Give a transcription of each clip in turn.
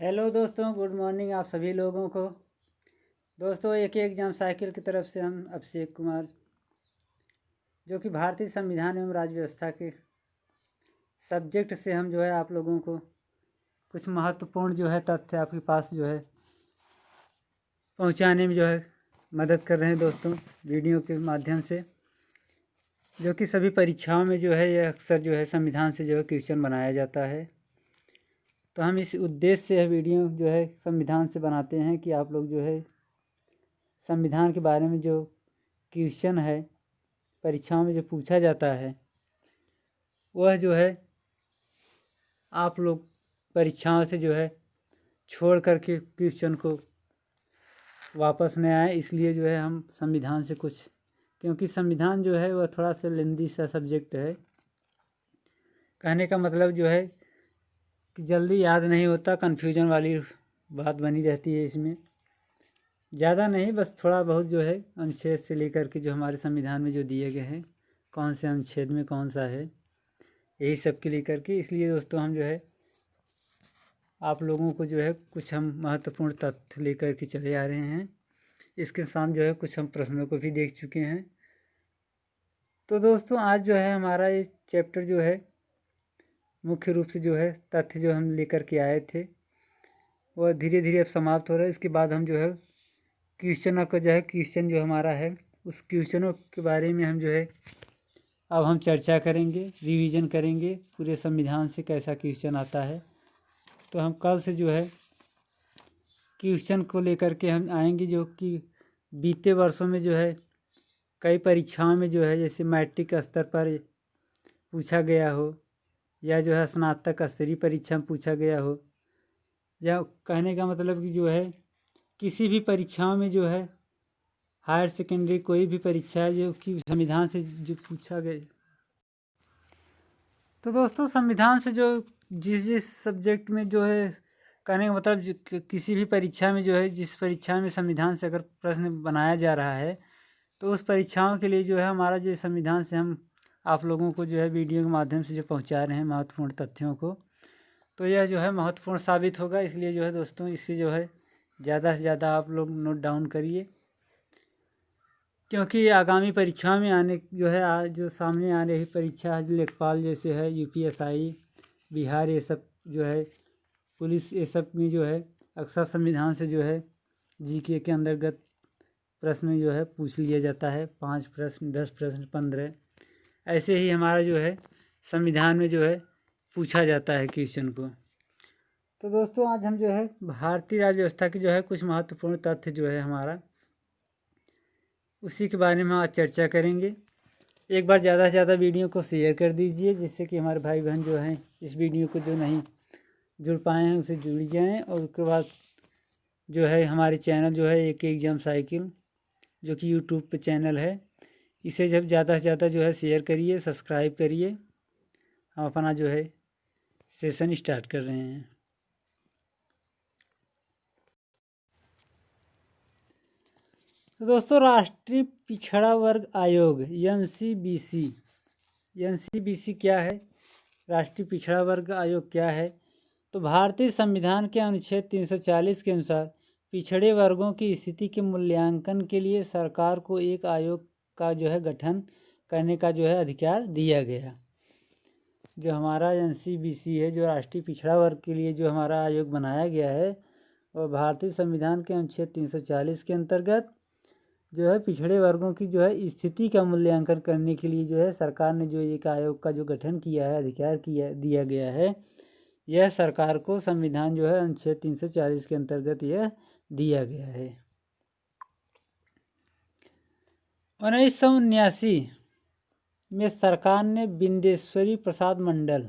Hello दोस्तों, good morning आप सभी लोगों को। दोस्तों, एक एग्जाम साइकिल की तरफ से हम अभिषेक कुमार, जो कि भारतीय संविधान एवं राज्य व्यवस्था के सब्जेक्ट से हम जो है आप लोगों को कुछ महत्वपूर्ण जो है तथ्य आपके पास जो है पहुंचाने में जो है मदद कर रहे हैं दोस्तों, वीडियो के माध्यम से। जो कि सभी परीक्षाओं में जो है यह अक्सर जो है संविधान से जो है क्वेश्चन बनाया जाता है। तो हम इस उद्देश्य से यह वीडियो जो है संविधान से बनाते हैं कि आप लोग जो है संविधान के बारे में जो क्वेश्चन है परीक्षाओं में जो पूछा जाता है वह जो है आप लोग परीक्षाओं से जो है छोड़ करके क्वेश्चन को वापस न आए, इसलिए जो है हम संविधान से कुछ, क्योंकि संविधान जो है वह थोड़ा सा लेंदी सा सब्जेक्ट है। कहने का मतलब जो है कि जल्दी याद नहीं होता, कन्फ्यूजन वाली बात बनी रहती है इसमें। ज़्यादा नहीं, बस थोड़ा बहुत जो है अनुच्छेद से लेकर के जो हमारे संविधान में जो दिए गए हैं कौन से अनुच्छेद में कौन सा है, यही सब के लेकर के। इसलिए दोस्तों हम जो है आप लोगों को जो है कुछ हम महत्वपूर्ण तथ्य लेकर के चले आ रहे हैं। इसके साथ जो है कुछ हम प्रश्नों को भी देख चुके हैं। तो दोस्तों आज जो है हमारा ये चैप्टर जो है मुख्य रूप से जो है तथ्य जो हम लेकर के आए थे वह धीरे धीरे अब समाप्त हो रहा है। इसके बाद हम जो है क्वेश्चनों का जो है क्वेश्चन जो हमारा है उस क्वेश्चनों के बारे में हम जो है अब हम चर्चा करेंगे, रिवीजन करेंगे पूरे संविधान से कैसा क्वेश्चन आता है। तो हम कल से जो है क्वेश्चन को लेकर के हम आएंगे, जो कि बीते वर्षों में जो है कई परीक्षाओं में जो है जैसे मैट्रिक स्तर पर पूछा गया हो या जो है स्नातक स्तरीय परीक्षा में पूछा गया हो, या कहने का मतलब कि जो है किसी भी परीक्षाओं में जो है हायर सेकेंडरी कोई भी परीक्षा है जो कि संविधान से जो पूछा गया। तो दोस्तों संविधान से जो जिस जिस सब्जेक्ट में जो है कहने का मतलब किसी भी परीक्षा में जो है जिस परीक्षा में संविधान से अगर प्रश्न बनाया जा रहा है तो उस परीक्षाओं के लिए जो है हमारा जो संविधान से हम आप लोगों को जो है वीडियो के माध्यम से जो पहुंचा रहे हैं महत्वपूर्ण तथ्यों को, तो यह जो है महत्वपूर्ण साबित होगा। इसलिए जो है दोस्तों इससे जो है ज़्यादा से ज़्यादा आप लोग नोट डाउन करिए, क्योंकि आगामी परीक्षा में आने जो है जो सामने आ रही परीक्षा है लेखपाल जैसे है यूपीएसआई बिहार, ये सब जो है पुलिस, ये सब में जो है अक्सर संविधान से जो है जीके के अंतर्गत प्रश्न जो है पूछ लिया जाता है। 5 प्रश्न, 10 प्रश्न, 15 ऐसे ही हमारा जो है संविधान में जो है पूछा जाता है क्वेश्चन को। तो दोस्तों आज हम जो है भारतीय राज्य व्यवस्था की जो है कुछ महत्वपूर्ण तथ्य जो है हमारा उसी के बारे में आज चर्चा करेंगे। एक बार ज़्यादा से ज़्यादा वीडियो को शेयर कर दीजिए, जिससे कि हमारे भाई बहन जो हैं इस वीडियो को जो नहीं जुड़ पाए हैं उसे जुड़ जाएँ। और उसके बाद जो है हमारे चैनल जो है एक एग्जाम साइकिल जो कि यूट्यूब पे चैनल है, इसे जब ज़्यादा से ज़्यादा जो है शेयर करिए, सब्सक्राइब करिए। हम अपना जो है सेशन स्टार्ट कर रहे हैं। तो दोस्तों राष्ट्रीय पिछड़ा वर्ग आयोग एनसीबीसी क्या है, राष्ट्रीय पिछड़ा वर्ग आयोग क्या है? तो भारतीय संविधान के अनुच्छेद 340 के अनुसार पिछड़े वर्गों की स्थिति के मूल्यांकन के लिए सरकार को एक आयोग का जो है गठन करने का जो है अधिकार दिया गया। जो हमारा एनसीबीसी है, जो राष्ट्रीय पिछड़ा वर्ग के लिए जो हमारा आयोग बनाया गया है, और भारतीय संविधान के अनुच्छेद 340 के अंतर्गत जो है पिछड़े वर्गों की जो है स्थिति का मूल्यांकन करने के लिए जो है सरकार ने जो एक आयोग का जो गठन किया है, अधिकार दिया गया है। यह सरकार को संविधान जो है अनुच्छेद 340 के अंतर्गत यह दिया गया है। 1979 में सरकार ने बिंदेश्वरी प्रसाद मंडल,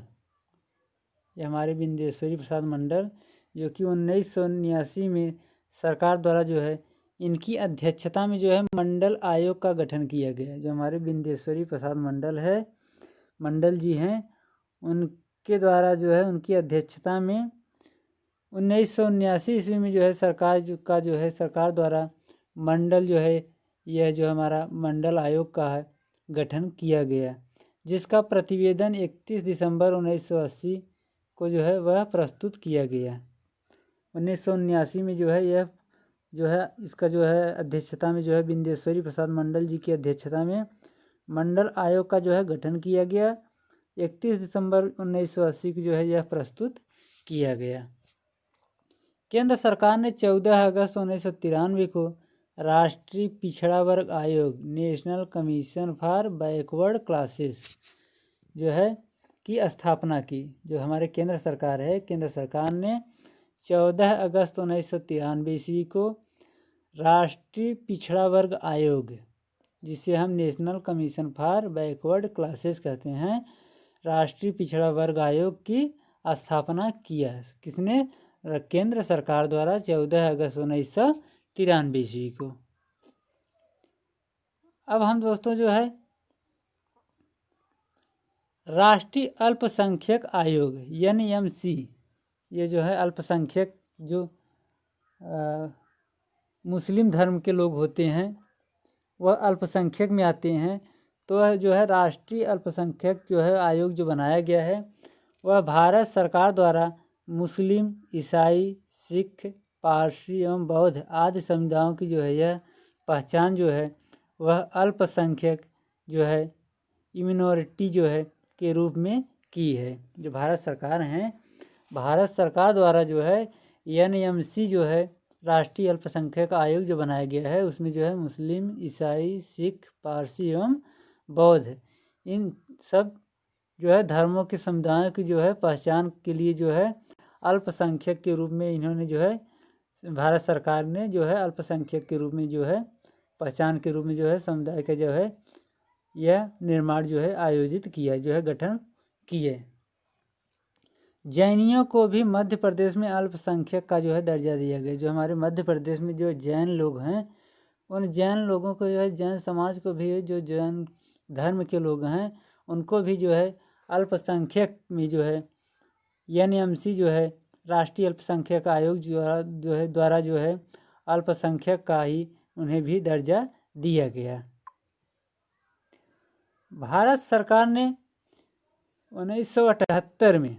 ये हमारे बिंदेश्वरी प्रसाद मंडल जो कि 1979 में सरकार द्वारा जो है इनकी अध्यक्षता में जो है मंडल आयोग का गठन किया गया। जो हमारे बिंदेश्वरी प्रसाद मंडल जी हैं, उनके द्वारा जो है उनकी अध्यक्षता में 1979 ईस्वी में जो है सरकार द्वारा मंडल जो है यह जो हमारा मंडल आयोग का है गठन किया गया, जिसका प्रतिवेदन 31 दिसंबर 1980 को जो है वह प्रस्तुत किया गया। 1979 में जो है यह जो है इसका जो है अध्यक्षता में जो है बिंदेश्वरी प्रसाद मंडल जी की अध्यक्षता में मंडल आयोग का जो है गठन किया गया। 31 दिसंबर 1980 को जो है यह प्रस्तुत किया गया। केंद्र सरकार ने 14 अगस्त 1993 को राष्ट्रीय पिछड़ा वर्ग आयोग national commission for backward classes जो है की स्थापना की। जो हमारे केंद्र सरकार है, केंद्र सरकार ने 14 अगस्त 1993 ईस्वी को राष्ट्रीय पिछड़ा वर्ग आयोग, जिसे हम national commission for backward classes कहते हैं, राष्ट्रीय पिछड़ा वर्ग आयोग की स्थापना किया। किसने? केंद्र सरकार द्वारा 14 अगस्त 1993 ईस्वी को। अब हम दोस्तों जो है राष्ट्रीय अल्पसंख्यक आयोग NMC, ये जो है अल्पसंख्यक जो मुस्लिम धर्म के लोग होते हैं वह अल्पसंख्यक में आते हैं। तो जो है राष्ट्रीय अल्पसंख्यक जो है आयोग जो बनाया गया है वह भारत सरकार द्वारा मुस्लिम, ईसाई, सिख, पारसी एवं बौद्ध आदि समुदायों की जो है यह पहचान जो है वह अल्पसंख्यक जो है इमिनोरिटी जो है के रूप में की है। जो भारत सरकार हैं, भारत सरकार द्वारा जो है NMC जो है राष्ट्रीय अल्पसंख्यक आयोग जो बनाया गया है उसमें जो है मुस्लिम, ईसाई, सिख, पारसी एवं बौद्ध इन सब जो है धर्मों के समुदायों की जो है पहचान के लिए जो है अल्पसंख्यक के रूप में इन्होंने जो है भारत सरकार ने जो है अल्पसंख्यक के रूप में जो है पहचान के रूप में जो है समुदाय का जो है यह निर्माण जो है आयोजित किया, जो है गठन किए। जैनियों को भी मध्य प्रदेश में अल्पसंख्यक का जो है दर्जा दिया गया। जो हमारे मध्य प्रदेश में जो जैन लोग हैं उन जैन लोगों को जो है जैन समाज को भी जो जैन धर्म के लोग हैं उनको भी जो है अल्पसंख्यक में जो है NMC जो है राष्ट्रीय अल्पसंख्यक आयोग द्वारा जो है अल्पसंख्यक का ही उन्हें भी दर्जा दिया गया। भारत सरकार ने 1978 में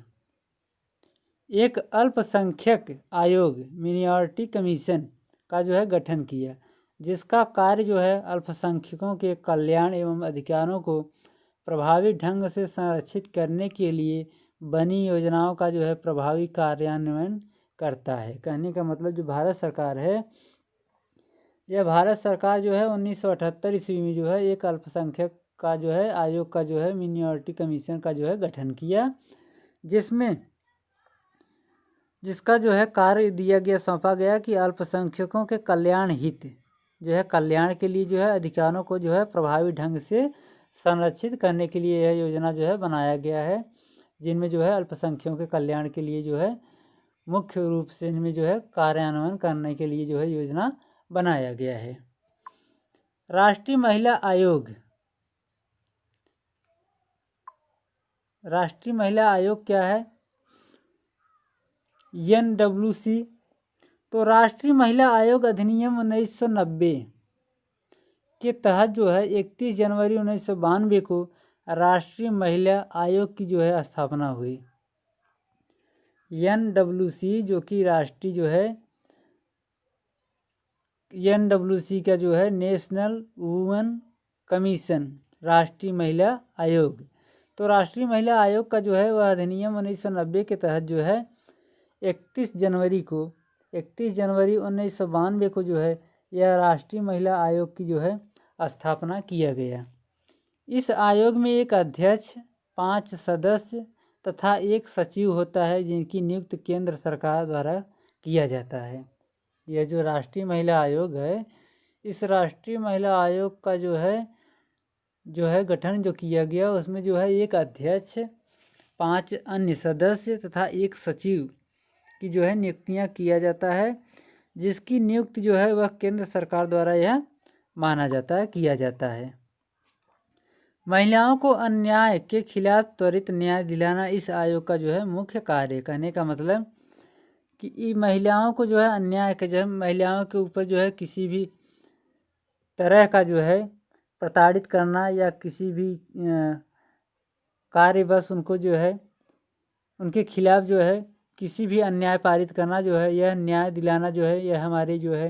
एक अल्पसंख्यक आयोग मिनॉरिटी कमीशन का जो है गठन किया, जिसका कार्य जो है अल्पसंख्यकों के कल्याण एवं अधिकारों को प्रभावी ढंग से संरक्षित करने के लिए बनी योजनाओं का जो है प्रभावी कार्यान्वयन करता है। कहने का मतलब जो भारत सरकार है, यह भारत सरकार जो है 1978 ईस्वी में जो है एक अल्पसंख्यक का जो है आयोग का जो है मिनॉरिटी कमीशन का जो है गठन किया, जिसका जो है कार्य दिया गया, सौंपा गया कि अल्पसंख्यकों के कल्याण हित जो है कल्याण के लिए जो है अधिकारों को जो है प्रभावी ढंग से संरक्षित करने के लिए यह योजना जो है बनाया गया है, जिनमें जो है अल्पसंख्यकों के कल्याण के लिए जो है मुख्य रूप से इनमें जो है कार्यान्वयन करने के लिए जो है योजना बनाया गया है। राष्ट्रीय महिला आयोग, राष्ट्रीय महिला आयोग क्या है? NWC। तो राष्ट्रीय महिला आयोग अधिनियम 1990 के तहत जो है 31 जनवरी 1992 को राष्ट्रीय महिला आयोग की जो है स्थापना हुई। NWC जो कि राष्ट्रीय जो है NWC का जो है नेशनल वुमेन कमीशन, राष्ट्रीय महिला आयोग। तो राष्ट्रीय महिला आयोग का जो है वह अधिनियम 1990 के तहत जो है 31 जनवरी 1992 को जो है यह राष्ट्रीय महिला आयोग की जो है स्थापना किया गया। इस आयोग में एक अध्यक्ष, 5 सदस्य तथा एक सचिव होता है, जिनकी नियुक्ति केंद्र सरकार द्वारा किया जाता है। यह जो राष्ट्रीय महिला आयोग है, इस राष्ट्रीय महिला आयोग का जो है गठन जो किया गया उसमें जो है एक अध्यक्ष, 5 अन्य सदस्य तथा एक सचिव की जो है नियुक्तियां किया जाता है, जिसकी नियुक्ति जो है वह केंद्र सरकार द्वारा यह माना जाता है, किया जाता है। महिलाओं को अन्याय के खिलाफ त्वरित न्याय दिलाना इस आयोग का जो है मुख्य कार्य। कहने का मतलब कि महिलाओं को जो है अन्याय के जो है महिलाओं के ऊपर जो है किसी भी तरह का जो है प्रताड़ित करना या किसी भी कार्य बस उनको जो है उनके खिलाफ जो है किसी भी अन्याय पारित करना जो है, यह न्याय दिलाना जो है, यह हमारे जो है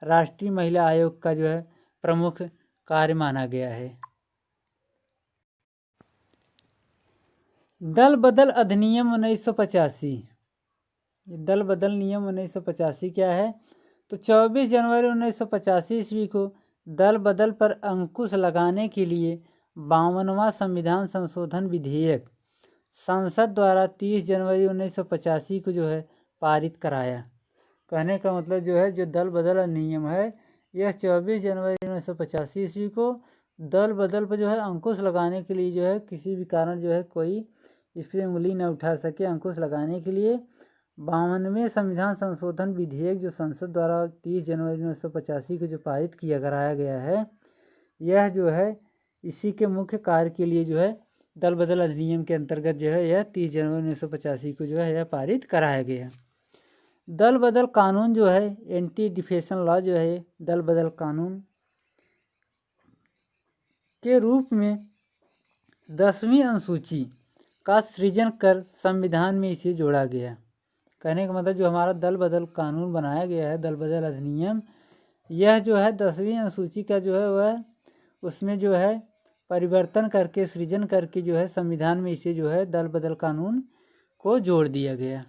राष्ट्रीय महिला आयोग का जो है प्रमुख कार्य माना गया है। दल बदल अधिनियम 1985। दल बदल नियम 1985 क्या है? तो 24 जनवरी 1985 ईस्वी को दल बदल पर अंकुश लगाने के लिए 52वां संविधान संशोधन विधेयक संसद द्वारा 30 जनवरी 1985 को जो है पारित कराया। कहने का मतलब जो है, जो दल बदल अधिनियम है, यह 24 जनवरी 1985 ईस्वी को दल बदल पर जो है अंकुश लगाने के लिए जो है, किसी भी कारण जो है कोई इस पर उंगली न उठा सके, अंकुश लगाने के लिए 52वें संविधान संशोधन विधेयक जो संसद द्वारा 30 जनवरी 1985 को जो पारित किया कराया गया है, यह जो है इसी के मुख्य कार्य के लिए जो है दल बदल अधिनियम के अंतर्गत जो है यह 30 जनवरी 1985 को जो है यह पारित कराया गया। दल बदल कानून जो है, एंटी डिफेक्शन लॉ जो है, दल बदल कानून के रूप में 10वीं अनुसूची का सृजन कर संविधान में इसे जोड़ा गया। कहने का मतलब जो हमारा दल बदल कानून बनाया गया है, दल बदल अधिनियम, यह जो है 10वीं अनुसूची का जो है वह उसमें जो है परिवर्तन करके, सृजन करके जो है संविधान में इसे जो है दल बदल कानून को जोड़ दिया गया।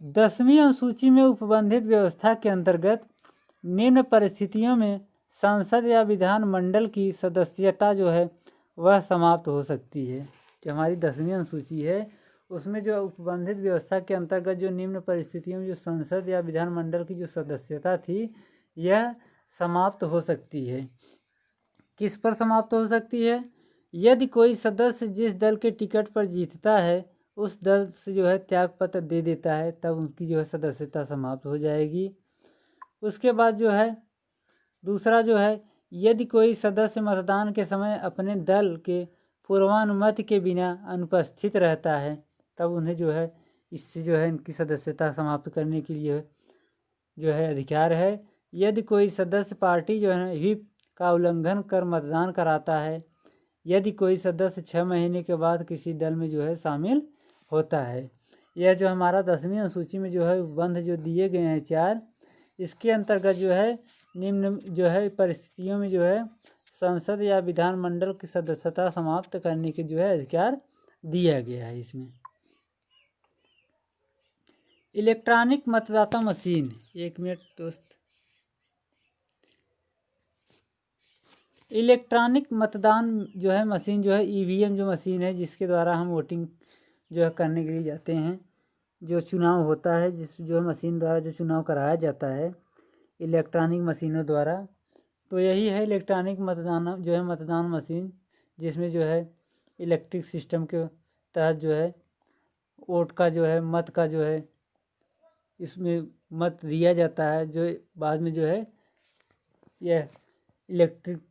10वीं अनुसूची में उपबंधित व्यवस्था के अंतर्गत निम्न परिस्थितियों में संसद या विधान मंडल की सदस्यता जो है वह समाप्त हो सकती है। जो हमारी 10वीं अनुसूची है उसमें जो उपबंधित व्यवस्था के अंतर्गत जो निम्न परिस्थितियों में जो संसद या विधान मंडल की जो सदस्यता थी, यह समाप्त हो सकती है। किस पर समाप्त हो सकती है? यदि कोई सदस्य जिस दल के टिकट पर जीतता है उस दल से जो है त्यागपत्र दे देता है, तब उनकी जो है सदस्यता समाप्त हो जाएगी। उसके बाद जो है दूसरा जो है, यदि कोई सदस्य मतदान के समय अपने दल के पूर्वानुमति के बिना अनुपस्थित रहता है, तब उन्हें जो है इससे जो है इनकी सदस्यता समाप्त करने के लिए जो है अधिकार है। यदि कोई सदस्य पार्टी जो है व्हिप का उल्लंघन कर मतदान कराता है, यदि कोई सदस्य 6 महीने के बाद किसी दल में जो है शामिल होता है। यह जो हमारा 10वीं अनुसूची में जो है उपबंध जो दिए गए हैं 4, इसके अंतर्गत जो है निम्न जो है परिस्थितियों में जो है संसद या विधान मंडल की सदस्यता समाप्त करने के जो है अधिकार दिया गया है। इसमें इलेक्ट्रॉनिक मतदाता मशीन, 1 मिनट दोस्त। इलेक्ट्रॉनिक मतदान जो है मशीन जो है ईवीएम जो मशीन है, जिसके द्वारा हम वोटिंग जो है करने के लिए जाते हैं, जो चुनाव होता है, जिस जो मशीन द्वारा जो चुनाव कराया जाता है इलेक्ट्रॉनिक मशीनों द्वारा, तो यही है इलेक्ट्रॉनिक मतदान जो है मतदान मशीन, जिसमें जो है इलेक्ट्रिक सिस्टम के तहत जो है वोट का जो है मत का जो है इसमें मत दिया जाता है, जो बाद में जो है यह इलेक्ट्रिक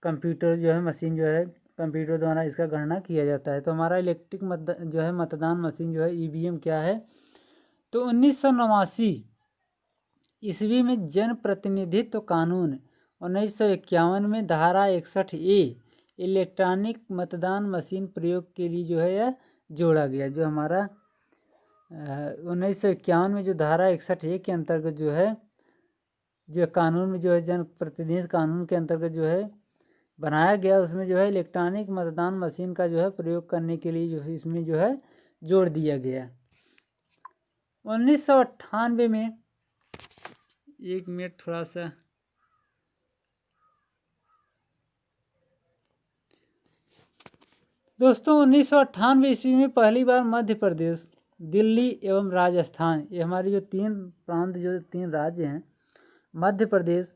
कंप्यूटर जो है मशीन जो है कंप्यूटर द्वारा इसका गणना किया जाता है। तो हमारा इलेक्ट्रिक जो है मतदान मशीन जो है ईवीएम क्या है? तो 1989 ईस्वी में जन प्रतिनिधित्व कानून 1951 में धारा 61A इलेक्ट्रॉनिक मतदान मशीन प्रयोग के लिए जो है यह जोड़ा गया। जो हमारा 1951 में जो धारा 61A के अंतर्गत जो है जो कानून में जो है जन प्रतिनिधित्व कानून के अंतर्गत जो है बनाया गया, उसमें जो है इलेक्ट्रॉनिक मतदान मशीन का जो है प्रयोग करने के लिए जो है इसमें जो है जोड़ दिया गया। 1998 में, 1 मिनट थोड़ा सा, दोस्तों 1998 ईस्वी में पहली बार मध्य प्रदेश, दिल्ली एवं राजस्थान, ये हमारी जो 3 प्रांत जो 3 राज्य हैं, मध्य प्रदेश,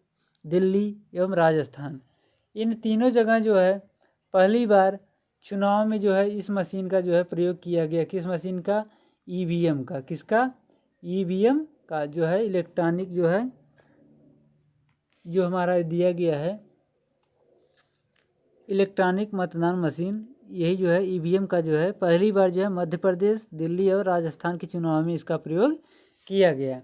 दिल्ली एवं राजस्थान, इन तीनों जगह जो है पहली बार चुनाव में जो है इस मशीन का जो है प्रयोग किया गया। किस मशीन का? ईवीएम का। किसका? ईवीएम का जो है इलेक्ट्रॉनिक जो है जो हमारा दिया गया है इलेक्ट्रॉनिक मतदान मशीन, यही जो है ईवीएम का जो है पहली बार जो है मध्य प्रदेश, दिल्ली और राजस्थान के चुनाव में इसका प्रयोग किया गया।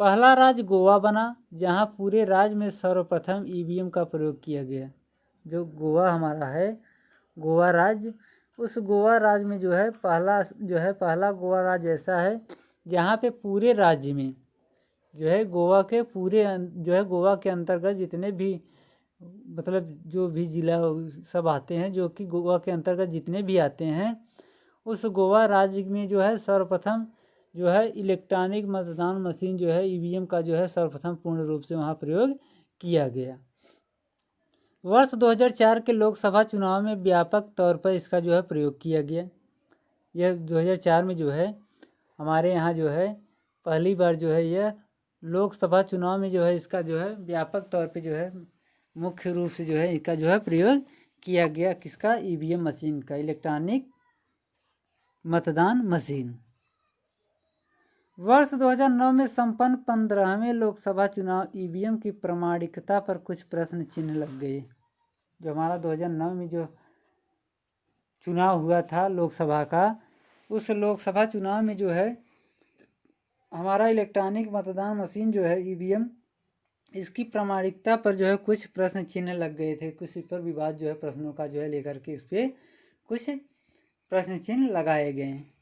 पहला राज्य गोवा बना, जहां पूरे राज्य में सर्वप्रथम ईवीएम का प्रयोग किया गया। जो गोवा हमारा है, गोवा राज्य, उस गोवा राज्य में जो है पहला गोवा राज्य ऐसा है जहाँ पे पूरे राज्य में जो है गोवा के अंतर्गत जितने भी मतलब जो भी ज़िला सब आते हैं, जो कि गोवा के अंतर्गत जितने भी आते हैं, उस गोवा राज्य में जो है सर्वप्रथम जो है इलेक्ट्रॉनिक मतदान मशीन जो है ईवीएम का जो है सर्वप्रथम पूर्ण रूप से वहाँ प्रयोग किया गया। वर्ष 2004 के लोकसभा चुनाव में व्यापक तौर पर इसका जो है प्रयोग किया गया। यह 2004 में जो है हमारे यहाँ जो है पहली बार जो है यह लोकसभा चुनाव में जो है इसका जो है व्यापक तौर पे जो है मुख्य रूप से जो है इसका जो है प्रयोग किया गया। किसका? ईवीएम मशीन का, इलेक्ट्रॉनिक मतदान मशीन। वर्ष 2009 में संपन्न 15वें लोकसभा चुनाव ईवीएम की प्रामाणिकता पर कुछ प्रश्न चिन्ह लग गए। जो हमारा 2009 में जो चुनाव हुआ था लोकसभा का, उस लोकसभा चुनाव में जो है हमारा इलेक्ट्रॉनिक मतदान मशीन जो है ईवीएम, इसकी प्रामाणिकता पर जो है कुछ प्रश्न चिन्ह लग गए थे। कुछ इस पर विवाद जो है प्रश्नों का जो है लेकर के इस पर कुछ प्रश्न चिन्ह लगाए गए हैं।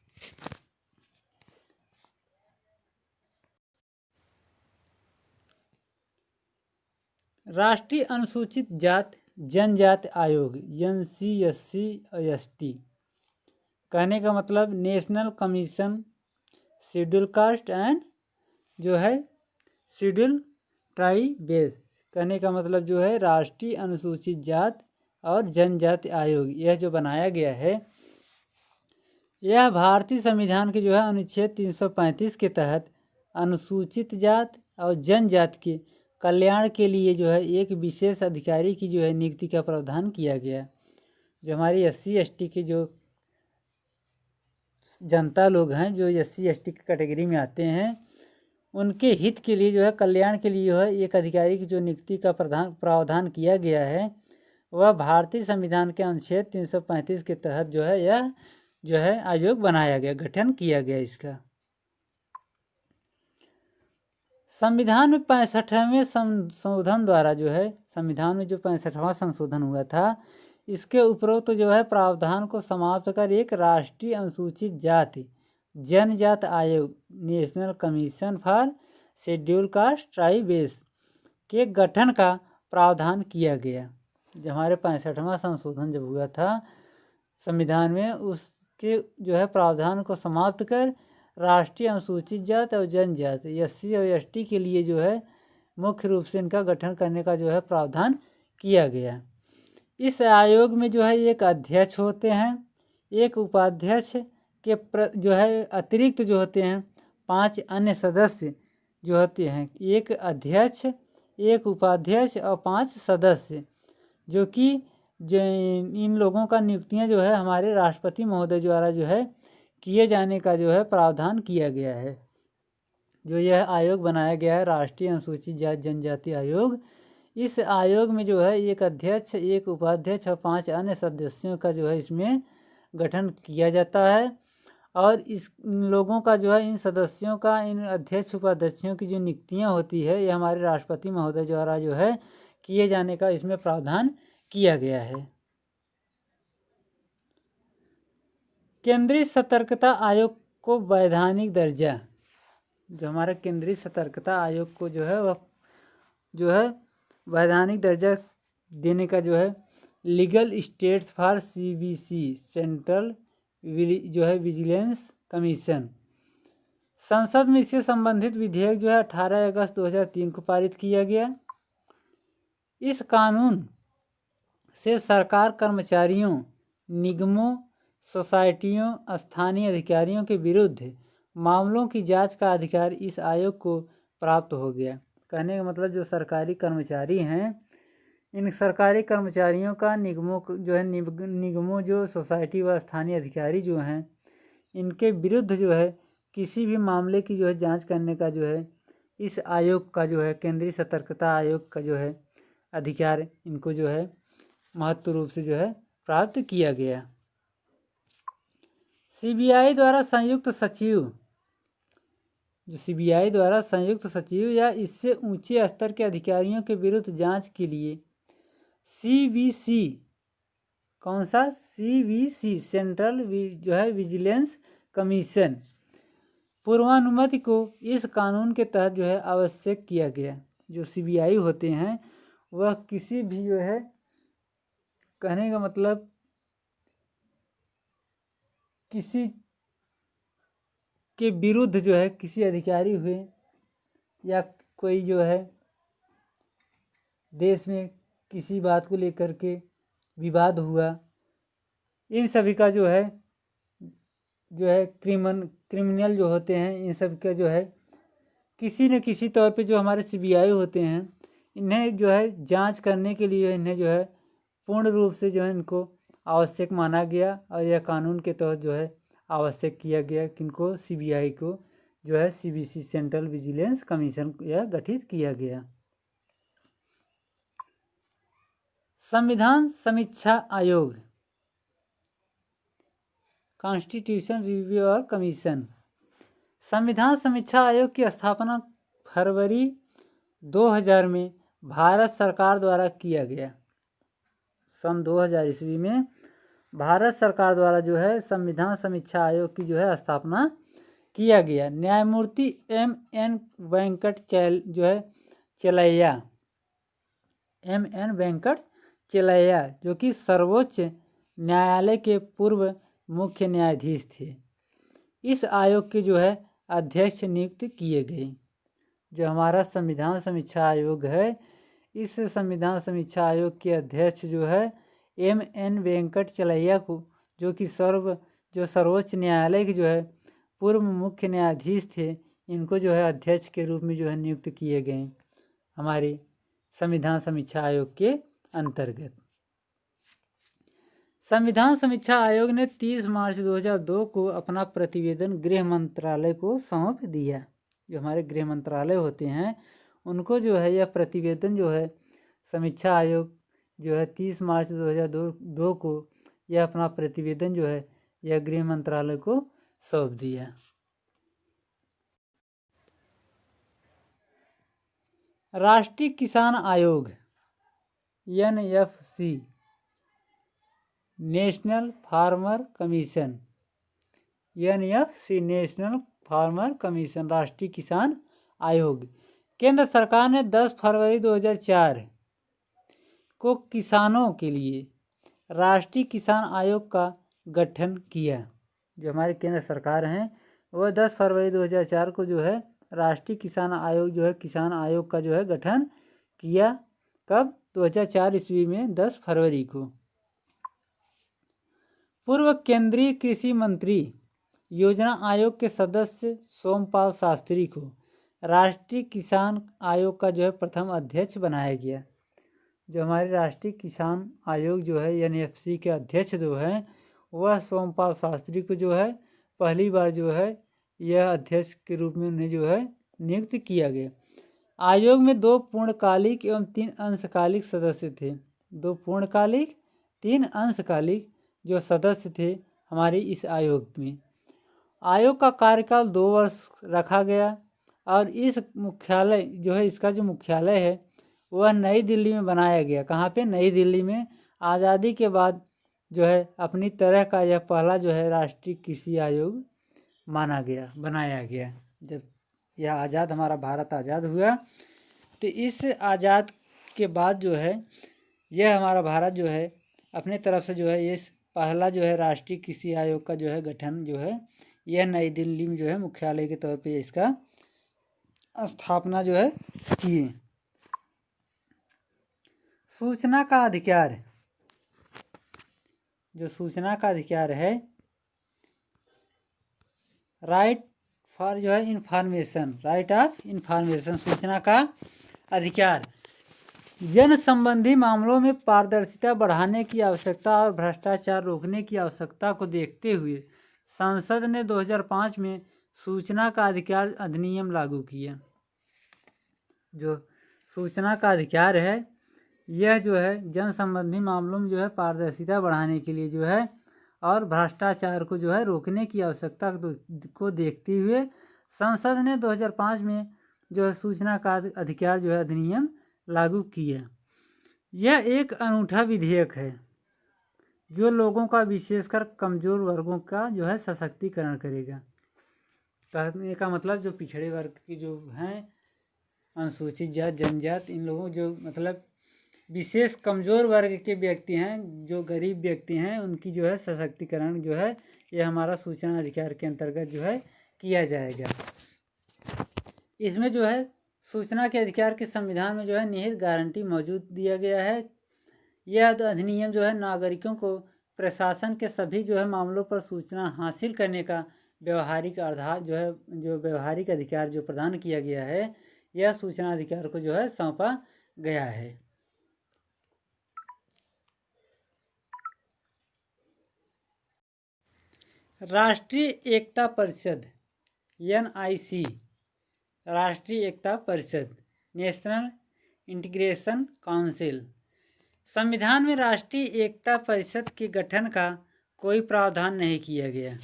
राष्ट्रीय अनुसूचित जाति जनजाति आयोग NCSC ST कहने का मतलब national commission schedule caste and जो है शेड्यूल ट्राइबेस, कहने का मतलब जो है राष्ट्रीय अनुसूचित जाति और जनजाति आयोग, यह जो बनाया गया है यह भारतीय संविधान के जो है अनुच्छेद 335 के तहत अनुसूचित जाति और जनजाति के कल्याण के लिए जो है एक विशेष अधिकारी की जो है नियुक्ति का प्रावधान किया गया। जो हमारी SC ST के जो जनता लोग हैं, जो SC ST की कैटेगरी में आते हैं, उनके हित के लिए जो है कल्याण के लिए जो है एक अधिकारी की जो नियुक्ति का प्रावधान किया गया है, वह भारतीय संविधान के अनुच्छेद 335 के तहत जो है यह जो है आयोग बनाया गया, गठन किया गया इसका। संविधान में 65वें संशोधन द्वारा जो है संविधान में जो 65वां संशोधन हुआ था, इसके उपरोक्त जो है प्रावधान को समाप्त कर एक राष्ट्रीय अनुसूचित जाति जनजाति आयोग national commission for scheduled caste tribes के गठन का प्रावधान किया गया। जब हमारे 65वां संशोधन जब हुआ था संविधान में, उसके जो है प्रावधान को समाप्त कर राष्ट्रीय अनुसूचित जाति और जनजाति SC और ST के लिए जो है मुख्य रूप से इनका गठन करने का जो है प्रावधान किया गया। इस आयोग में जो है एक अध्यक्ष होते हैं, एक उपाध्यक्ष के जो है अतिरिक्त जो होते हैं 5 अन्य सदस्य जो होते हैं, एक अध्यक्ष, एक उपाध्यक्ष और 5 सदस्य, जो कि इन लोगों का नियुक्तियां जो है हमारे राष्ट्रपति महोदय द्वारा जो है किए जाने का जो है प्रावधान किया गया है। जो यह आयोग बनाया गया है राष्ट्रीय अनुसूचित जाति जनजाति आयोग, इस आयोग में जो है एक अध्यक्ष, एक उपाध्यक्ष और 5 अन्य सदस्यों का जो है इसमें गठन किया जाता है। और इस लोगों का जो है इन सदस्यों का, इन अध्यक्ष उपाध्यक्षों की जो नियुक्तियां होती है, ये हमारे राष्ट्रपति महोदय द्वारा जो है किए जाने का इसमें प्रावधान किया गया है। केंद्रीय सतर्कता आयोग को वैधानिक दर्जा, जो हमारा केंद्रीय सतर्कता आयोग को जो है वह जो है वैधानिक दर्जा देने का जो है legal states for CVC central जो है विजिलेंस कमीशन, संसद में इससे संबंधित विधेयक जो है 18 अगस्त 2003 को पारित किया गया। इस कानून से सरकार कर्मचारियों, निगमों, सोसाइटियों, स्थानीय अधिकारियों के विरुद्ध मामलों की जांच का अधिकार इस आयोग को प्राप्त हो गया। कहने का मतलब जो सरकारी कर्मचारी हैं, इन सरकारी कर्मचारियों का निगमों जो है निगमों जो सोसाइटी व स्थानीय अधिकारी जो हैं, इनके विरुद्ध जो है किसी भी मामले की जो है जांच करने का जो है इस आयोग का जो है केंद्रीय सतर्कता आयोग का जो है अधिकार इनको जो है महत्व रूप से जो है प्राप्त किया गया। CBI द्वारा संयुक्त सचिव, जो CBI द्वारा संयुक्त सचिव या इससे ऊंचे स्तर के अधिकारियों के विरुद्ध जांच के लिए CVC कौन सा? CVC, सेंट्रल जो है विजिलेंस कमीशन। पूर्वानुमति को इस कानून के तहत जो है आवश्यक किया गया। जो CBI होते हैं वह किसी भी जो है, कहने का मतलब किसी के विरुद्ध जो है किसी अधिकारी हुए या कोई जो है देश में किसी बात को लेकर के विवाद हुआ, इन सभी का जो है क्रिमिनल जो होते हैं, इन सब का जो है किसी न किसी तौर पे जो हमारे CBI होते हैं, इन्हें जो है जांच करने के लिए इन्हें जो है पूर्ण रूप से जो है इनको आवश्यक माना गया और यह कानून के तहत जो है आवश्यक किया गया किनको? CBI को जो है CVC, सेंट्रल विजिलेंस कमीशन यह गठित किया गया। संविधान समीक्षा आयोग, कॉन्स्टिट्यूशन रिव्यू और कमीशन। संविधान समीक्षा आयोग की स्थापना फरवरी 2000 में भारत सरकार द्वारा किया गया। सन 2000 ईस्वी में भारत सरकार द्वारा जो है संविधान समीक्षा आयोग की जो है स्थापना किया गया। न्यायमूर्ति MN वेंकट जो है चलैया, MN वेंकट चलैया, जो कि सर्वोच्च न्यायालय के पूर्व मुख्य न्यायाधीश थे, इस आयोग के जो है अध्यक्ष नियुक्त किए गए। जो हमारा संविधान समीक्षा आयोग है, इस संविधान समीक्षा आयोग के अध्यक्ष जो है MN वेंकट चलैया को, जो कि सर्वोच्च न्यायालय के जो है पूर्व मुख्य न्यायाधीश थे, इनको जो है अध्यक्ष के रूप में जो है नियुक्त किए गए हमारे संविधान समीक्षा आयोग के अंतर्गत। संविधान समीक्षा आयोग ने 30 मार्च 2002 को अपना प्रतिवेदन गृह मंत्रालय को सौंप दिया। जो हमारे गृह मंत्रालय होते हैं उनको जो है यह प्रतिवेदन जो है समीक्षा आयोग जो है 30 मार्च 2002 को यह अपना प्रतिवेदन जो है यह गृह मंत्रालय को सौंप दिया। राष्ट्रीय किसान आयोग NFC, national farmer commission, NFC national farmer commission, राष्ट्रीय किसान आयोग। केंद्र सरकार ने 10 फरवरी 2004 को किसानों के लिए राष्ट्रीय किसान आयोग का गठन किया। जो हमारे केंद्र सरकार हैं वह 10 फरवरी 2004 को जो है राष्ट्रीय किसान आयोग जो है किसान आयोग का जो है गठन किया। कब? 2004 ईस्वी में 10 फरवरी को। पूर्व केंद्रीय कृषि मंत्री योजना आयोग के सदस्य सोमपाल शास्त्री को राष्ट्रीय किसान आयोग का जो है प्रथम अध्यक्ष बनाया गया। जो हमारे राष्ट्रीय किसान आयोग जो है NFC के अध्यक्ष जो है वह सोमपाल शास्त्री को जो है पहली बार जो है यह अध्यक्ष के रूप में उन्हें जो है नियुक्त किया गया। आयोग में 2 पूर्णकालिक एवं 3 अंशकालिक सदस्य थे। 2 पूर्णकालिक 3 अंशकालिक जो सदस्य थे हमारे इस आयोग में। आयोग का कार्यकाल 2 वर्ष रखा गया और इस मुख्यालय जो है इसका जो मुख्यालय है वह नई दिल्ली में बनाया गया। कहाँ पे? नई दिल्ली में। आज़ादी के बाद जो है अपनी तरह का यह पहला जो है राष्ट्रीय कृषि आयोग बनाया गया। जब यह हमारा भारत आज़ाद हुआ तो इस आज़ाद के बाद जो है यह हमारा भारत जो है अपने तरफ से जो है इस पहला जो है राष्ट्रीय कृषि आयोग का जो है गठन जो है यह नई दिल्ली में जो है मुख्यालय के तौर पे इसका स्थापना जो है किए। सूचना का अधिकार, जो सूचना का अधिकार है, राइट फॉर जो है इंफॉर्मेशन, राइट ऑफ इंफॉर्मेशन, सूचना का अधिकार। जन संबंधी मामलों में पारदर्शिता बढ़ाने की आवश्यकता और भ्रष्टाचार रोकने की आवश्यकता को देखते हुए संसद ने 2005 में सूचना का अधिकार अधिनियम लागू किया। जो सूचना का अधिकार है यह जो है जन संबंधी मामलों में जो है पारदर्शिता बढ़ाने के लिए जो है और भ्रष्टाचार को जो है रोकने की आवश्यकता को देखते हुए संसद ने 2005 में जो है सूचना का अधिकार जो है अधिनियम लागू किया। यह एक अनूठा विधेयक है जो लोगों का विशेषकर कमज़ोर वर्गों का जो है सशक्तिकरण करेगा। कहने का मतलब जो पिछड़े वर्ग के जो हैं, अनुसूचित जात, जनजात, इन लोगों जो मतलब विशेष कमज़ोर वर्ग के व्यक्ति हैं, जो गरीब व्यक्ति हैं, उनकी जो है सशक्तिकरण जो है ये हमारा सूचना अधिकार के अंतर्गत जो है किया जाएगा। इसमें जो है सूचना के अधिकार के संविधान में जो है निहित गारंटी मौजूद दिया गया है। यह अधिनियम जो है नागरिकों को प्रशासन के सभी जो है मामलों पर सूचना हासिल करने का व्यवहारिक आधार जो है, जो व्यवहारिक अधिकार जो प्रदान किया गया है, यह सूचना अधिकार को जो है सौंपा गया है। राष्ट्रीय एकता परिषद NIC, राष्ट्रीय Ekta Parishad, national integration council. संविधान में राष्ट्रीय एकता परिषद के गठन का कोई प्रावधान नहीं किया गया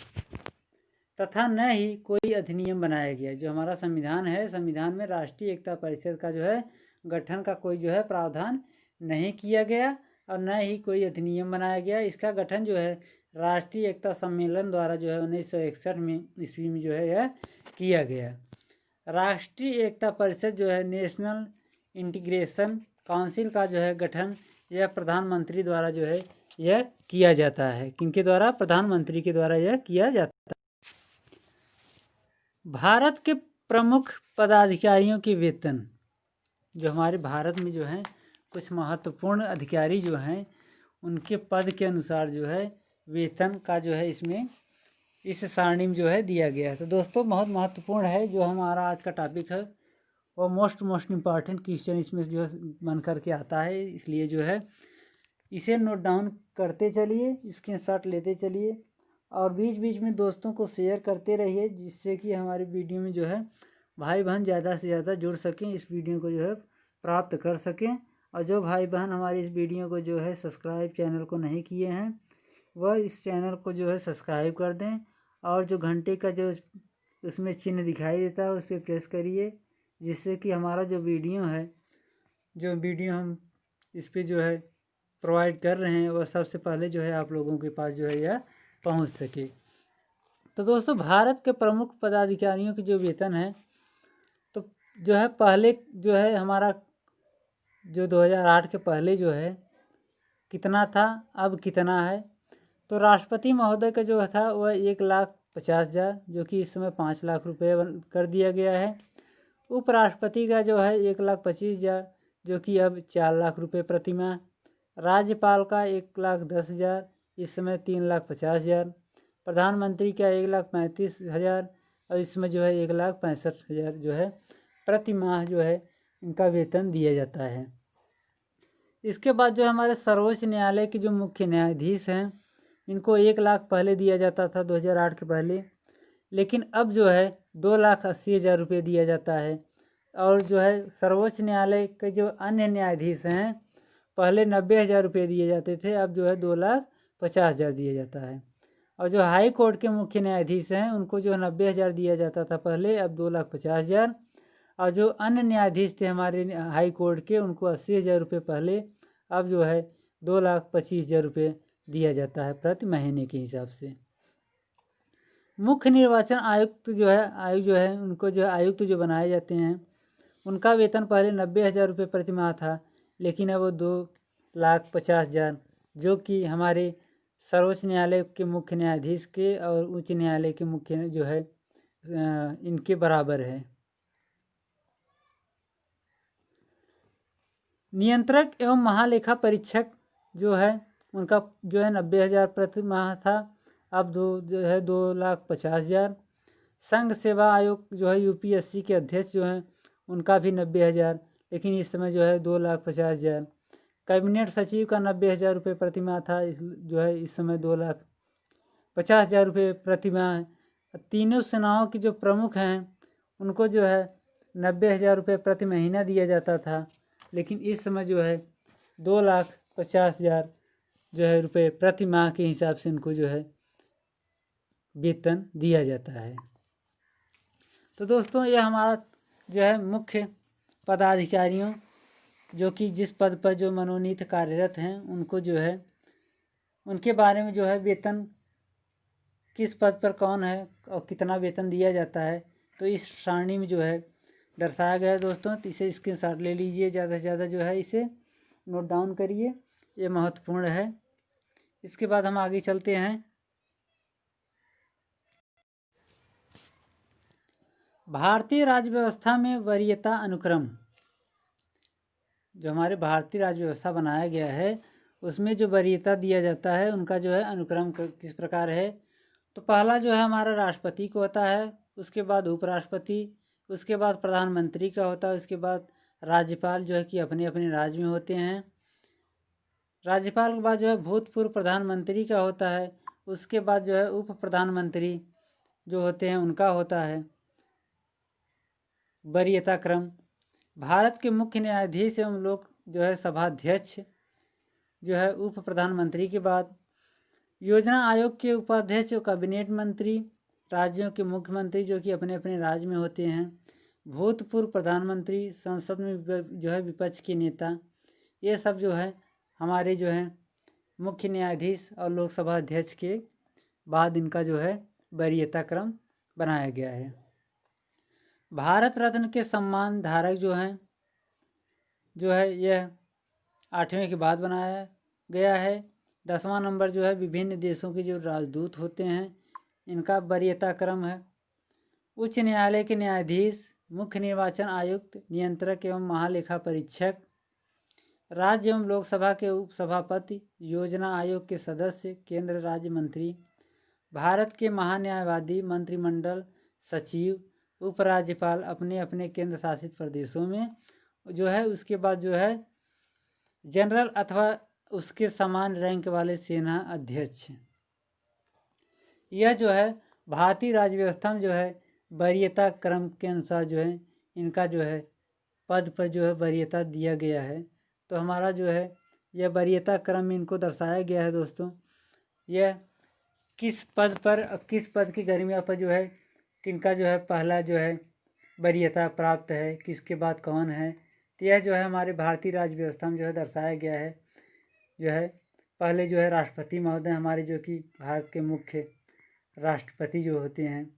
तथा न ही कोई अधिनियम बनाया गया। जो हमारा संविधान है, संविधान में राष्ट्रीय एकता परिषद का जो है गठन का कोई जो है प्रावधान नहीं किया गया और न ही कोई अधिनियम बनाया गया। इसका गठन जो है राष्ट्रीय एकता सम्मेलन द्वारा जो है 1961 में ईस्वी में जो है यह किया गया। राष्ट्रीय एकता परिषद जो है नेशनल इंटीग्रेशन काउंसिल का जो है गठन यह प्रधानमंत्री द्वारा जो है यह किया जाता है। किनके द्वारा? प्रधानमंत्री के द्वारा यह किया जाता है। भारत के प्रमुख पदाधिकारियों के वेतन, जो हमारे भारत में जो है कुछ महत्वपूर्ण अधिकारी जो हैं, उनके पद के अनुसार जो है वेतन का जो है इसमें इस सारणी में जो है दिया गया है। तो दोस्तों बहुत महत्वपूर्ण है जो हमारा आज का टॉपिक है, वो मोस्ट इम्पॉर्टेंट क्वेश्चन इसमें जो है बन करके आता है। इसलिए जो है इसे नोट डाउन करते चलिए, स्क्रीनशॉट लेते चलिए और बीच बीच में दोस्तों को शेयर करते रहिए, जिससे कि हमारी वीडियो में जो है भाई बहन ज़्यादा से ज़्यादा जुड़ सकें, इस वीडियो को जो है प्राप्त कर सकें। और जो भाई बहन हमारे इस वीडियो को जो है सब्सक्राइब चैनल को नहीं किए हैं, वह इस चैनल को जो है सब्सक्राइब कर दें और जो घंटे का जो उसमें चिन्ह दिखाई देता है उस पर प्रेस करिए, जिससे कि हमारा जो वीडियो है, जो वीडियो हम इस पर जो है प्रोवाइड कर रहे हैं, वह सबसे पहले जो है आप लोगों के पास जो है यह पहुंच सके। तो दोस्तों भारत के प्रमुख पदाधिकारियों की जो वेतन है, तो जो है पहले जो है हमारा जो 2008 के पहले जो है कितना था, अब कितना है। तो राष्ट्रपति महोदय का जो था वह 1,50,000, जो कि इस समय 5 लाख रुपये कर दिया गया है। उपराष्ट्रपति का जो है 1,25,000, जो कि अब 4 लाख रुपये प्रतिमाह। राज्यपाल का 1,10,000, इस समय 3,50,000। प्रधानमंत्री का 1,35,000 और इसमें जो है 1,65,000 जो है प्रति माह जो है इनका वेतन दिया जाता है। इसके बाद जो हमारे सर्वोच्च न्यायालय के जो मुख्य न्यायाधीश हैं, इनको 1 लाख पहले दिया जाता था 2008 के पहले, लेकिन अब जो है 2,80,000 रुपये दिया जाता है। और जो है सर्वोच्च न्यायालय के जो अन्य न्यायाधीश हैं, पहले 90,000 रुपये दिए जाते थे, अब जो है 2,50,000 दिया जाता है। और जो हाई कोर्ट के मुख्य न्यायाधीश हैं, उनको जो 90,000 दिया जाता था पहले, अब 2,50,000। और जो अन्य न्यायाधीश थे हमारे हाई कोर्ट के, उनको 80,000 रुपये पहले, अब जो है 2,25,000 रुपये दिया जाता है प्रति महीने के हिसाब से। मुख्य निर्वाचन आयुक्त जो है उनको जो आयुक्त जो बनाए जाते हैं, उनका वेतन पहले 90,000 रुपये प्रति माह था, लेकिन अब वो 2,50,000, जो कि हमारे सर्वोच्च न्यायालय के मुख्य न्यायाधीश के और उच्च न्यायालय के मुख्य जो है इनके बराबर है। नियंत्रक एवं महालेखा परीक्षक जो है उनका जो है 90,000 प्रति माह था, अब जो है 2,50,000। संघ सेवा आयोग जो है UPSC के अध्यक्ष जो हैं, उनका भी 90,000, लेकिन इस समय जो है 2,50,000। कैबिनेट सचिव का 90,000 रुपये प्रति माह था, जो है इस समय 2,50,000 रुपये प्रति माह। तीनों सेनाओं की जो प्रमुख हैं, उनको जो है 90,000 रुपये प्रति महीना दिया जाता था, लेकिन इस समय जो है 2,50,000 जो है रुपये प्रति माह के हिसाब से उनको जो है वेतन दिया जाता है। तो दोस्तों यह हमारा जो है मुख्य पदाधिकारियों, जो कि जिस पद पर जो मनोनीत कार्यरत हैं, उनको जो है उनके बारे में जो है वेतन किस पद पर कौन है और कितना वेतन दिया जाता है, तो इस सारणी में जो है दर्शाया गया है दोस्तों। तो इसे स्क्रीनशॉट ले लीजिए, ज़्यादा से ज़्यादा जो है इसे नोट डाउन करिए, ये महत्वपूर्ण है। इसके बाद हम आगे चलते हैं। भारतीय राज्य व्यवस्था में वरीयता अनुक्रम। जो हमारे भारतीय राज्य व्यवस्था बनाया गया है उसमें जो वरीयता दिया जाता है उनका जो है अनुक्रम किस प्रकार है। तो पहला जो है हमारा राष्ट्रपति को होता है, उसके बाद उपराष्ट्रपति, उसके बाद प्रधानमंत्री का होता है, उसके बाद राज्यपाल जो है कि अपने अपने राज्य में होते हैं। राज्यपाल के बाद जो है भूतपूर्व प्रधानमंत्री का होता है, उसके बाद जो है उप प्रधानमंत्री जो होते हैं उनका होता है वरीयता क्रम। भारत के मुख्य न्यायाधीश एवं लोक जो है सभाध्यक्ष जो है उप प्रधानमंत्री के बाद, योजना आयोग के उपाध्यक्ष और कैबिनेट मंत्री, राज्यों के मुख्यमंत्री जो कि अपने अपने राज्य में होते हैं, भूतपूर्व प्रधानमंत्री, संसद में जो है विपक्ष के नेता, ये सब जो है हमारे जो है मुख्य न्यायाधीश और लोकसभा अध्यक्ष के बाद इनका जो है वरीयता क्रम बनाया गया है। भारत रत्न के सम्मान धारक जो है यह 8वें के बाद बनाया गया है। 10वां नंबर जो है विभिन्न देशों के जो राजदूत होते हैं इनका वरीयता क्रम है। उच्च न्यायालय के न्यायाधीश, मुख्य निर्वाचन आयुक्त, नियंत्रक एवं महालेखा परीक्षक, राज्य एवं लोकसभा के उपसभापति, योजना आयोग के सदस्य, केंद्र राज्य मंत्री, भारत के महान्यायवादी, मंत्रिमंडल सचिव, उपराज्यपाल अपने अपने केंद्र शासित प्रदेशों में जो है। उसके बाद जो है जनरल अथवा उसके समान रैंक वाले सेना अध्यक्ष। यह जो है भारतीय राज्य व्यवस्था में जो है वरीयता क्रम के अनुसार जो है इनका जो है पद पर जो है वरीयता दिया गया है। तो हमारा जो है यह वरीयता क्रम इनको दर्शाया गया है दोस्तों। यह किस पद पर, किस पद की गरिमा पर जो है किनका जो है पहला जो है वरीयता प्राप्त है, किसके बाद कौन है। तो यह जो है हमारे भारतीय राज्य व्यवस्था में जो है दर्शाया गया है। जो है पहले जो है राष्ट्रपति महोदय हमारे जो कि भारत के मुख्य राष्ट्रपति जो होते हैं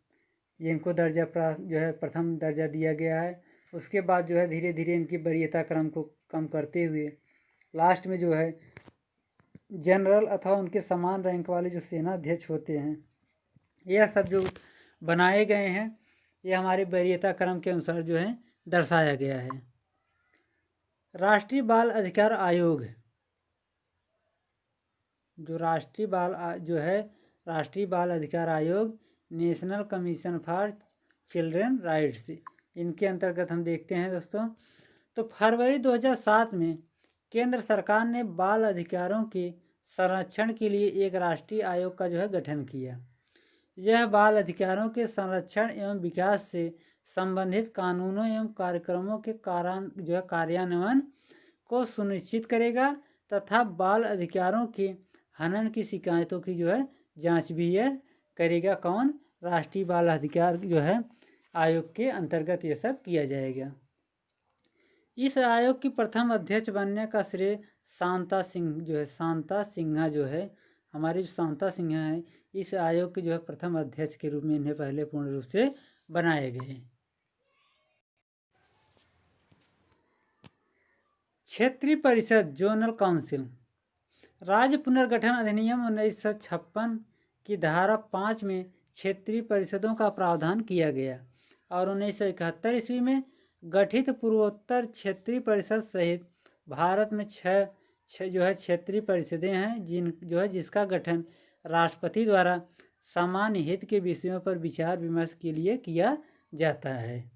ये इनको दर्जा जो है प्रथम दर्जा दिया गया है। उसके बाद जो है धीरे धीरे इनकी वरीयता क्रम को कम करते हुए लास्ट में जो है जनरल अथवा उनके समान रैंक वाले जो सेनाध्यक्ष होते हैं यह सब जो बनाए गए हैं ये हमारे वरीयता क्रम के अनुसार जो है दर्शाया गया है। राष्ट्रीय बाल अधिकार आयोग जो राष्ट्रीय बाल अधिकार आयोग, national commission for children rights, इनके अंतर्गत हम देखते हैं दोस्तों। तो फरवरी 2007 में केंद्र सरकार ने बाल अधिकारों के संरक्षण के लिए एक राष्ट्रीय आयोग का जो है गठन किया। यह बाल अधिकारों के संरक्षण एवं विकास से संबंधित कानूनों एवं कार्यक्रमों के कार्यान्वयन को सुनिश्चित करेगा तथा बाल अधिकारों के हनन की शिकायतों की जो है जांच भी यह करेगा। कौन? राष्ट्रीय बाल अधिकार जो है आयोग के अंतर्गत ये सब किया जाएगा। इस आयोग की प्रथम अध्यक्ष बनने का श्रेय शांता सिन्हा जो है हमारी जो शांता सिन्हा है इस आयोग के जो है प्रथम अध्यक्ष के रूप में इन्हें पहले पूर्ण रूप से बनाए गए। क्षेत्रीय परिषद जोनल काउंसिल, राज्य पुनर्गठन अधिनियम 1956 की धारा 5 में क्षेत्रीय परिषदों का प्रावधान किया गया और 1971 ईस्वी में गठित पूर्वोत्तर क्षेत्रीय परिषद सहित भारत में छह जो है क्षेत्रीय परिषदें हैं जिसका गठन राष्ट्रपति द्वारा सामान्य हित के विषयों पर विचार विमर्श के लिए किया जाता है।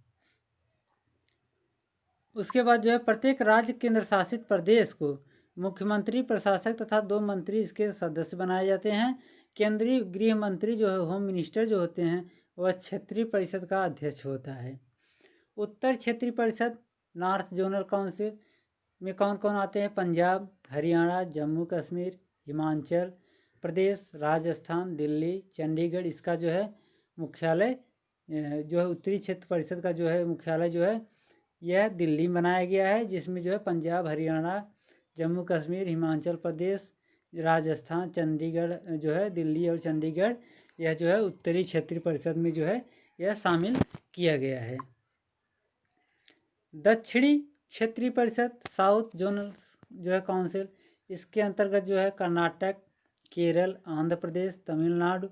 उसके बाद जो है प्रत्येक राज्य केंद्र शासित प्रदेश को मुख्यमंत्री, प्रशासक तथा 2 मंत्री इसके सदस्य बनाए जाते हैं। केंद्रीय गृह मंत्री जो है होम मिनिस्टर जो होते हैं वह क्षेत्रीय परिषद का अध्यक्ष होता है। उत्तर क्षेत्रीय परिषद नॉर्थ जोनल काउंसिल में कौन कौन आते हैं? पंजाब, हरियाणा, जम्मू कश्मीर, हिमाचल प्रदेश, राजस्थान, दिल्ली, चंडीगढ़। इसका जो है मुख्यालय जो है उत्तरी क्षेत्र परिषद का जो है मुख्यालय जो है यह दिल्ली में बनाया गया है, जिसमें जो है पंजाब, हरियाणा, जम्मू कश्मीर, हिमाचल प्रदेश राजस्थान, चंडीगढ़ जो है, दिल्ली और चंडीगढ़, यह जो है उत्तरी क्षेत्रीय परिषद में जो है यह शामिल किया गया है। दक्षिणी क्षेत्रीय परिषद, साउथ जोनल जो है काउंसिल, इसके अंतर्गत जो है कर्नाटक, केरल, आंध्र प्रदेश, तमिलनाडु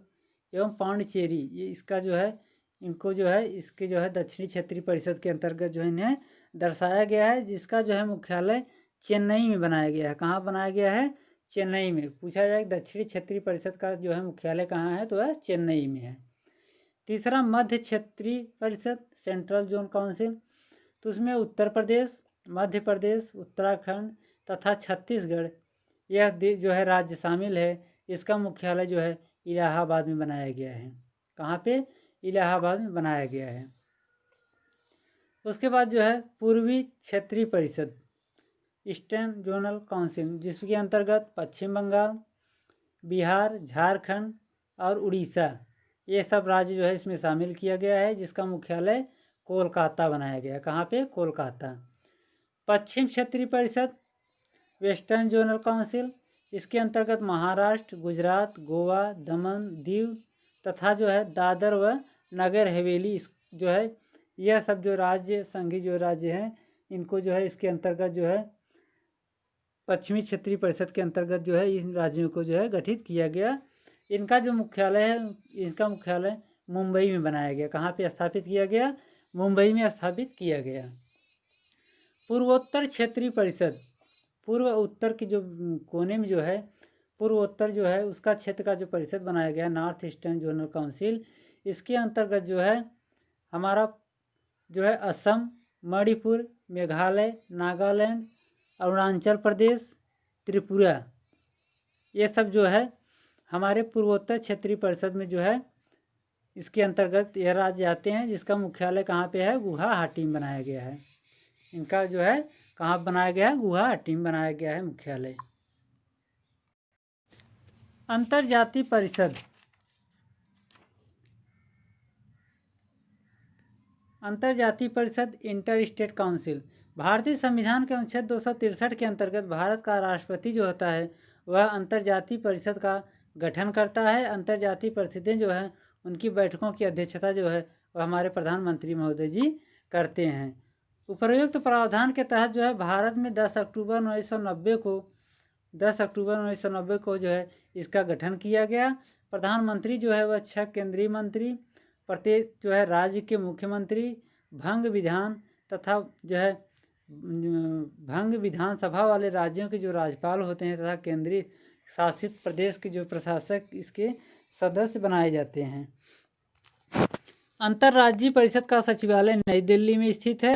एवं पांडिचेरी, ये इसका जो है इनको जो है इसके जो है दक्षिणी क्षेत्रीय परिषद के अंतर्गत जो है इन्हें दर्शाया गया है, जिसका जो है मुख्यालय चेन्नई में बनाया गया है। कहाँ बनाया गया है? चेन्नई में। पूछा जाए दक्षिणी क्षेत्रीय परिषद का जो है मुख्यालय कहाँ है, तो वह चेन्नई में है। तीसरा, मध्य क्षेत्रीय परिषद, सेंट्रल जोन काउंसिल, तो उसमें उत्तर प्रदेश, मध्य प्रदेश, उत्तराखंड तथा छत्तीसगढ़ यह जो है राज्य शामिल है। इसका मुख्यालय जो है इलाहाबाद में बनाया गया है। कहाँ पे? इलाहाबाद में बनाया गया है। उसके बाद जो है पूर्वी क्षेत्रीय परिषद, ईस्टर्न जोनल काउंसिल, जिसके अंतर्गत पश्चिम बंगाल, बिहार, झारखंड और उड़ीसा ये सब राज्य जो है इसमें शामिल किया गया है, जिसका मुख्यालय कोलकाता बनाया गया है। कहाँ पे? कोलकाता। पश्चिम क्षेत्रीय परिषद, वेस्टर्न जोनल काउंसिल, इसके अंतर्गत महाराष्ट्र, गुजरात, गोवा, दमन, दीव तथा जो है दादर व नगर हवेली जो है यह सब जो राज्य संघीय जो राज्य हैं इनको जो है इसके अंतर्गत जो है पश्चिमी क्षेत्रीय परिषद के अंतर्गत जो है इन राज्यों को जो है गठित किया गया। इनका जो मुख्यालय है, इसका मुख्यालय मुंबई में बनाया गया। कहाँ पे स्थापित किया गया? मुंबई में स्थापित किया गया। पूर्वोत्तर क्षेत्रीय परिषद, पूर्व उत्तर के जो कोने में जो है पूर्वोत्तर जो है उसका क्षेत्र का जो परिषद बनाया गया, नॉर्थ ईस्टर्न जोनल काउंसिल, इसके अंतर्गत जो है हमारा जो है असम, मणिपुर, मेघालय, नागालैंड, अरुणाचल प्रदेश, त्रिपुरा ये सब जो है हमारे पूर्वोत्तर क्षेत्रीय परिषद में जो है इसके अंतर्गत यह राज्य आते हैं, जिसका मुख्यालय कहाँ पे है? गुवाहाटी में बनाया गया है। इनका जो है कहाँ बनाया गया है? गुवाहाटी में बनाया गया है मुख्यालय। अंतर्जातीय परिषद, अंतर्जातीय परिषद, इंटर स्टेट काउंसिल, भारतीय संविधान के अनुच्छेद 263 के अंतर्गत भारत का राष्ट्रपति जो होता है वह अंतर्जातीय परिषद का गठन करता है। अंतर्जातीय परिषदें जो हैं उनकी बैठकों की अध्यक्षता जो है वह हमारे प्रधानमंत्री महोदय जी करते हैं। उपरोक्त प्रावधान के तहत जो है भारत में 10 अक्टूबर 1990 को जो है इसका गठन किया गया। प्रधानमंत्री जो है वह 6 केंद्रीय मंत्री, प्रत्येक जो है राज्य के मुख्यमंत्री, भंग विधान तथा जो है भंग विधानसभा वाले राज्यों के जो राज्यपाल होते हैं तथा केंद्रीय शासित प्रदेश के जो प्रशासक इसके सदस्य बनाए जाते हैं। अंतर्राज्यीय परिषद का सचिवालय नई दिल्ली में स्थित है।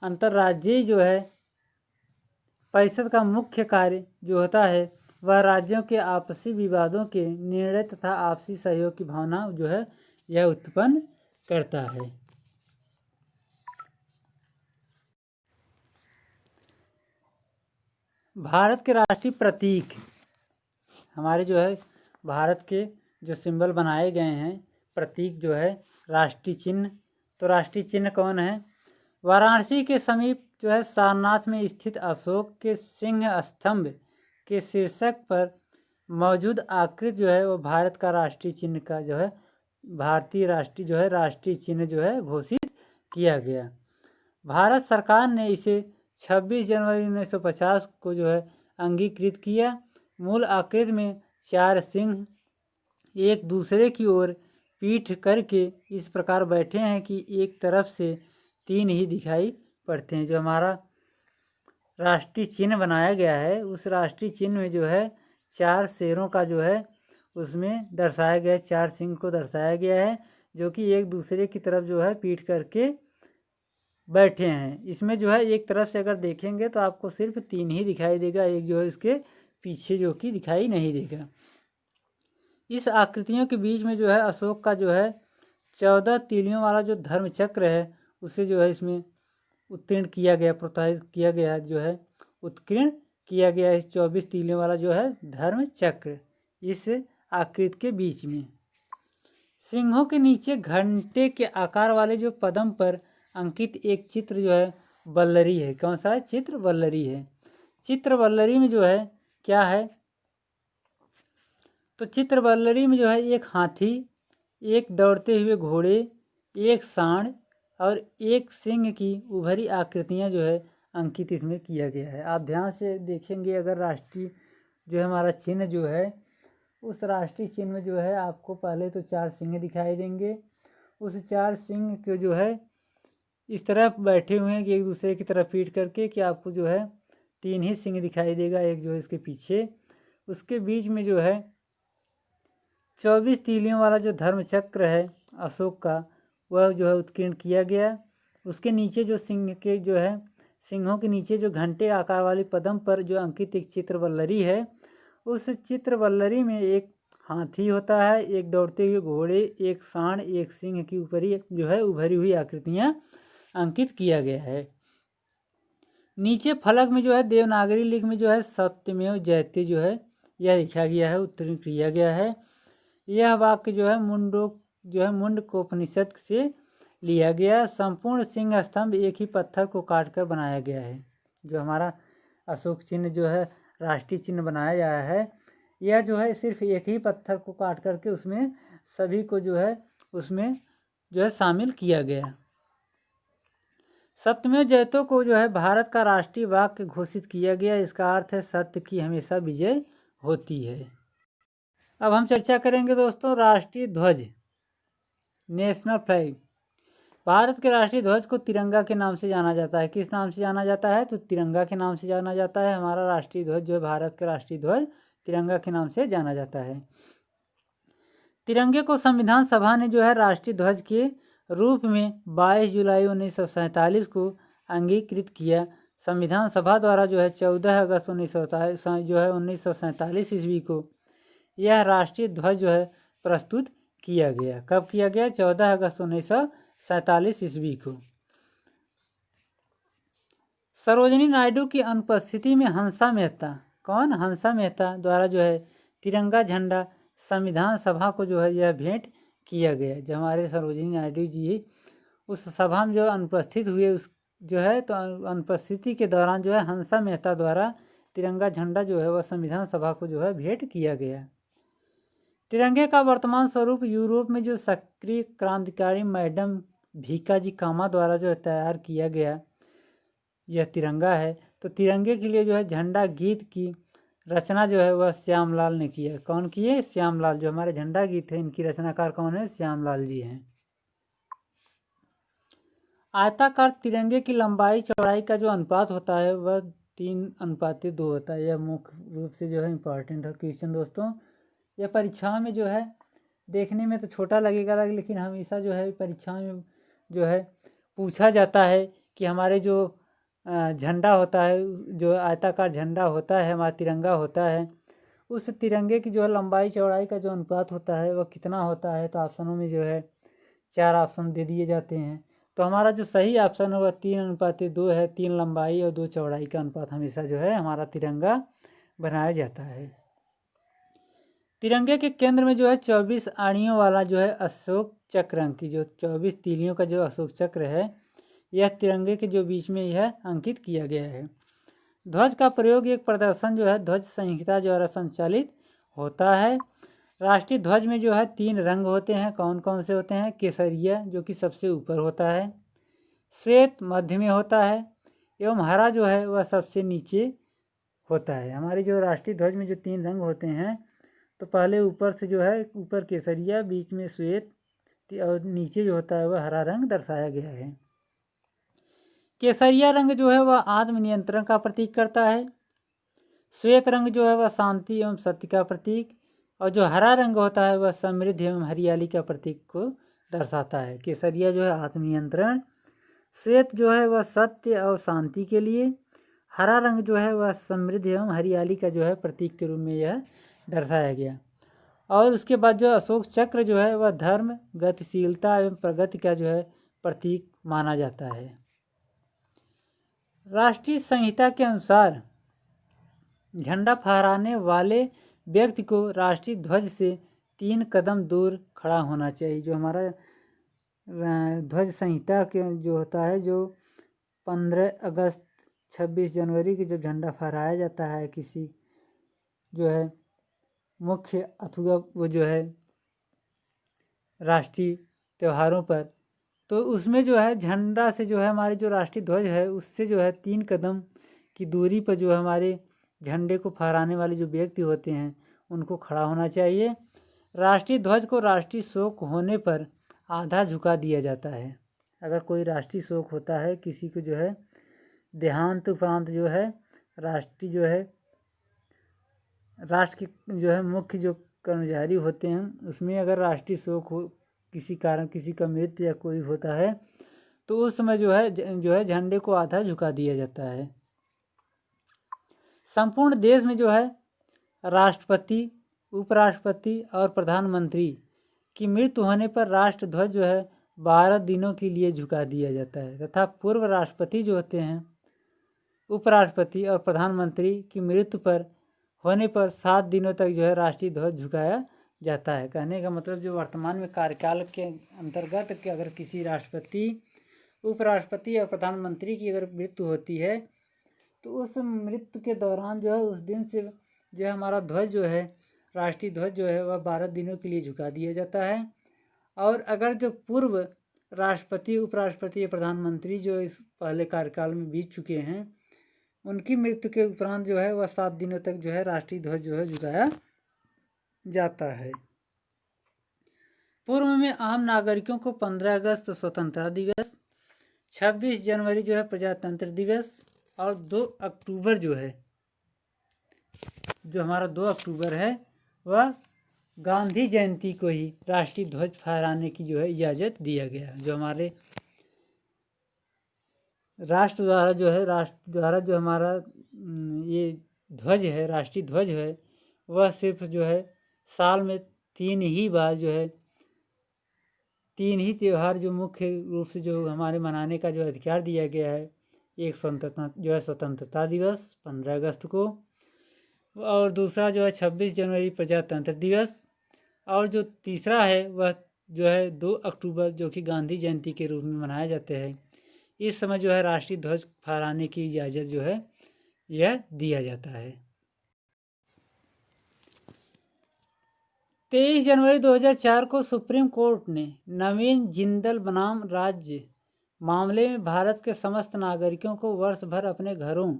अंतर्राज्यीय जो है परिषद का मुख्य कार्य जो होता है वह राज्यों के आपसी विवादों के निर्णय तथा आपसी सहयोग की भावना जो है यह उत्पन्न करता है। भारत के राष्ट्रीय प्रतीक, हमारे जो है भारत के जो सिंबल बनाए गए हैं, प्रतीक जो है राष्ट्रीय चिन्ह, तो राष्ट्रीय चिन्ह कौन है? वाराणसी के समीप जो है सारनाथ में स्थित अशोक के सिंह स्तंभ के शीर्षक पर मौजूद आकृति जो है वो भारत का राष्ट्रीय चिन्ह का जो है भारतीय राष्ट्रीय जो है राष्ट्रीय चिन्ह जो है घोषित किया गया। भारत सरकार ने इसे 26 जनवरी 1950 को जो है अंगीकृत किया। मूल आकृति में 4 सिंह एक दूसरे की ओर पीठ करके इस प्रकार बैठे हैं कि एक तरफ से 3 ही दिखाई पड़ते हैं। जो हमारा राष्ट्रीय चिन्ह बनाया गया है उस राष्ट्रीय चिन्ह में जो है 4 शेरों का जो है उसमें दर्शाया गया, 4 सिंह को दर्शाया गया है जो कि एक दूसरे की तरफ जो है पीठ करके बैठे हैं। इसमें जो है एक तरफ से अगर देखेंगे तो आपको सिर्फ 3 ही दिखाई देगा, एक जो है उसके पीछे जो कि दिखाई नहीं देगा। इस आकृतियों के बीच में जो है अशोक का जो है 14 तीलियों वाला जो धर्म चक्र है उसे जो है इसमें उत्कीर्ण किया गया, प्रोत्साहित किया गया, जो है उत्कीर्ण किया गया इस 24 तीलियों वाला जो है धर्म चक्र इस आकृति के बीच में। सिंहों के नीचे घंटे के आकार वाले जो पद्म पर अंकित एक चित्र जो है वल्लरी है। कौन सा है? चित्र वल्लरी है। चित्र वल्लरी में जो है क्या है? तो चित्रवल्लरी में जो है एक हाथी, एक दौड़ते हुए घोड़े, एक सांड और एक सिंह की उभरी आकृतियाँ जो है अंकित इसमें किया गया है। आप ध्यान से देखेंगे, अगर राष्ट्रीय जो है हमारा चिन्ह जो है, उस राष्ट्रीय चिन्ह में जो है आपको पहले तो 4 सिंह दिखाई देंगे। उस 4 सिंह के जो है इस तरह बैठे हुए हैं कि एक दूसरे की तरफ पीठ करके, कि आपको जो है 3 ही सिंह दिखाई देगा, एक जो है इसके पीछे। उसके बीच में जो है 24 तीलियों वाला जो धर्म चक्र है अशोक का, वह जो है उत्कीर्ण किया गया। उसके नीचे जो सिंह के जो है, सिंहों के नीचे जो घंटे आकार वाली पदम पर जो अंकित एक चित्रवल्लरी है, उस चित्रवल्लरी में एक हाथी होता है, एक दौड़ते हुए घोड़े, एक सांड, एक सिंह की ऊपरी जो है उभरी हुई आकृतियाँ अंकित किया गया है। नीचे फलक में जो है देवनागरी लिख में जो है सत्यमेव जयते जो है यह लिखा गया है, उत्तीर्ण किया गया है। यह वाक्य जो है मुंडकोपनिषद से लिया गया। संपूर्ण सिंह स्तंभ एक ही पत्थर को काटकर बनाया गया है। जो हमारा अशोक चिन्ह जो है राष्ट्रीय चिन्ह बनाया गया है, यह जो है सिर्फ एक ही पत्थर को काट करके उसमें सभी को जो है उसमें जो है शामिल किया गया। सत्यमेव जयते को जो है भारत का राष्ट्रीय वाक्य घोषित किया गया। इसका अर्थ है सत्य की हमेशा विजय होती है। अब हम चर्चा करेंगे दोस्तों राष्ट्रीय ध्वज, नेशनल फ्लैग। भारत के राष्ट्रीय ध्वज को तिरंगा के नाम से जाना जाता है। किस नाम से जाना जाता है? तो तिरंगा के नाम से जाना जाता है। हमारा राष्ट्रीय ध्वज जो है भारत का राष्ट्रीय ध्वज तिरंगा के नाम से जाना जाता है। तिरंगे को संविधान सभा ने जो है राष्ट्रीय ध्वज के रूप में 22 जुलाई 1947 को अंगीकृत किया। संविधान सभा द्वारा जो है 14 अगस्त 1947 ईस्वी को यह राष्ट्रीय ध्वज जो है प्रस्तुत किया गया। कब किया गया? 14 अगस्त 1947 ईस्वी को। सरोजिनी नायडू की अनुपस्थिति में हंसा मेहता, कौन? हंसा मेहता द्वारा जो है तिरंगा झंडा संविधान सभा को जो है यह भेंट किया गया। जब हमारे सरोजिनी नायडू जी उस सभा में जो अनुपस्थित हुए, उस जो है तो अनुपस्थिति के दौरान जो है हंसा मेहता द्वारा तिरंगा झंडा जो है वह संविधान सभा को जो है भेंट किया गया। तिरंगे का वर्तमान स्वरूप यूरोप में जो सक्रिय क्रांतिकारी मैडम भीकाजी कामा द्वारा जो है तैयार किया गया यह तिरंगा है। तो तिरंगे के लिए जो है झंडा गीत की रचना जो है वह श्यामलाल ने किया। कौन किए? श्यामलाल। जो हमारे झंडा गीत है इनकी रचनाकार कौन है? श्यामलाल जी हैं। आयताकार तिरंगे की लंबाई चौड़ाई का जो अनुपात होता है वह 3:2 होता है। यह मुख्य रूप से जो है इम्पॉर्टेंट है क्वेश्चन दोस्तों। यह परीक्षाओं में जो है देखने में तो छोटा लगेगा, लेकिन हमेशा जो है परीक्षाओं में जो है पूछा जाता है कि हमारे जो झंडा होता है, जो आयताकार झंडा होता है, हमारा तिरंगा होता है, उस तिरंगे की जो है लंबाई चौड़ाई का जो अनुपात होता है वह कितना होता है। तो ऑप्शनों में जो है 4 ऑप्शन दे दिए जाते हैं। तो हमारा जो सही ऑप्शन है वह 3:2 है। 3 लंबाई और 2 चौड़ाई का अनुपात हमेशा जो है हमारा तिरंगा बनाया जाता है। तिरंगे के केंद्र में जो है 24 आड़ियों वाला जो है अशोक चक्र अंकित, जो 24 तीलियों का जो अशोक चक्र है यह तिरंगे के जो बीच में यह अंकित किया गया है। ध्वज का प्रयोग एक प्रदर्शन जो है ध्वज संहिता द्वारा संचालित होता है। राष्ट्रीय ध्वज में जो है 3 रंग होते हैं। कौन कौन से होते हैं? केसरिया जो कि सबसे ऊपर होता है, श्वेत मध्य में होता है, एवं हरा जो है वह सबसे नीचे होता है। हमारे जो राष्ट्रीय ध्वज में जो 3 रंग होते हैं, तो पहले ऊपर से जो है ऊपर केसरिया, बीच में श्वेत और नीचे जो होता है वह हरा रंग दर्शाया गया है। केसरिया रंग जो है वह आत्मनियंत्रण का प्रतीक करता है। श्वेत रंग जो है वह शांति एवं सत्य का प्रतीक, और जो हरा रंग होता है वह समृद्धि एवं हरियाली का प्रतीक को दर्शाता है। केसरिया जो है आत्मनियंत्रण, श्वेत जो है वह सत्य और शांति के लिए, हरा रंग जो है वह समृद्धि एवं हरियाली का जो है प्रतीक के रूप में यह दर्शाया गया। और उसके बाद जो अशोक चक्र जो है वह धर्म, गतिशीलता एवं प्रगति का जो है प्रतीक माना जाता है। राष्ट्रीय संहिता के अनुसार झंडा फहराने वाले व्यक्ति को राष्ट्रीय ध्वज से 3 कदम दूर खड़ा होना चाहिए। जो हमारा ध्वज संहिता के जो होता है, जो 15 अगस्त 26 जनवरी की जब झंडा फहराया जाता है किसी जो है मुख्य अथवा वो जो है राष्ट्रीय त्योहारों पर, तो उसमें जो है झंडा से जो है हमारे जो राष्ट्रीय ध्वज है उससे जो है 3 कदम की दूरी पर जो है हमारे झंडे को फहराने वाले जो व्यक्ति होते हैं उनको खड़ा होना चाहिए। राष्ट्रीय ध्वज को राष्ट्रीय शोक होने पर आधा झुका दिया जाता है। अगर कोई राष्ट्रीय शोक होता है, किसी को जो है देहांत उपरांत जो है राष्ट्रीय जो है राष्ट्र के जो है मुख्य जो कर्मचारी होते हैं उसमें अगर राष्ट्रीय शोक हो, किसी कारण किसी का मृत्यु या कोई होता है, तो उस समय जो है झंडे को आधा झुका दिया जाता है। संपूर्ण देश में जो है राष्ट्रपति, उपराष्ट्रपति और प्रधानमंत्री की मृत्यु होने पर राष्ट्र ध्वज जो है 12 दिनों के लिए झुका दिया जाता है तथा पूर्व राष्ट्रपति जो होते हैं, उपराष्ट्रपति और प्रधानमंत्री की मृत्यु पर होने पर 7 दिनों तक जो है राष्ट्रीय ध्वज झुकाया जाता है। कहने का मतलब जो वर्तमान में कार्यकाल के अंतर्गत कि अगर किसी राष्ट्रपति, उपराष्ट्रपति और प्रधानमंत्री की अगर मृत्यु होती है तो उस मृत्यु के दौरान जो है उस दिन से जो है हमारा ध्वज जो है राष्ट्रीय ध्वज जो है वह 12 दिनों के लिए झुका दिया जाता है। और अगर जो पूर्व राष्ट्रपति, उपराष्ट्रपति या प्रधानमंत्री जो इस पहले कार्यकाल में बीत चुके हैं उनकी मृत्यु के उपरांत जो है वह 7 दिनों तक जो है राष्ट्रीय ध्वज जो है झुकाया जाता है। पूर्व में आम नागरिकों को 15 अगस्त स्वतंत्रता दिवस, 26 जनवरी जो है प्रजातंत्र दिवस और 2 अक्टूबर जो है, जो हमारा 2 अक्टूबर है वह गांधी जयंती को ही राष्ट्रीय ध्वज फहराने की जो है इजाज़त दिया गया। जो हमारे राष्ट्र द्वारा जो हमारा ये ध्वज है, राष्ट्रीय ध्वज है, वह सिर्फ जो है साल में 3 ही बार जो है 3 ही त्यौहार जो मुख्य रूप से जो हमारे मनाने का जो अधिकार दिया गया है, एक स्वतंत्रता दिवस 15 अगस्त को, और दूसरा जो है 26 जनवरी प्रजातंत्र दिवस, और जो तीसरा है वह जो है 2 अक्टूबर जो कि गांधी जयंती के रूप में मनाए जाते हैं। इस समय जो है राष्ट्रीय ध्वज फहराने की इजाज़त जो है यह दिया जाता है। 23 जनवरी 2004 को सुप्रीम कोर्ट ने नवीन जिंदल बनाम राज्य मामले में भारत के समस्त नागरिकों को वर्ष भर अपने घरों,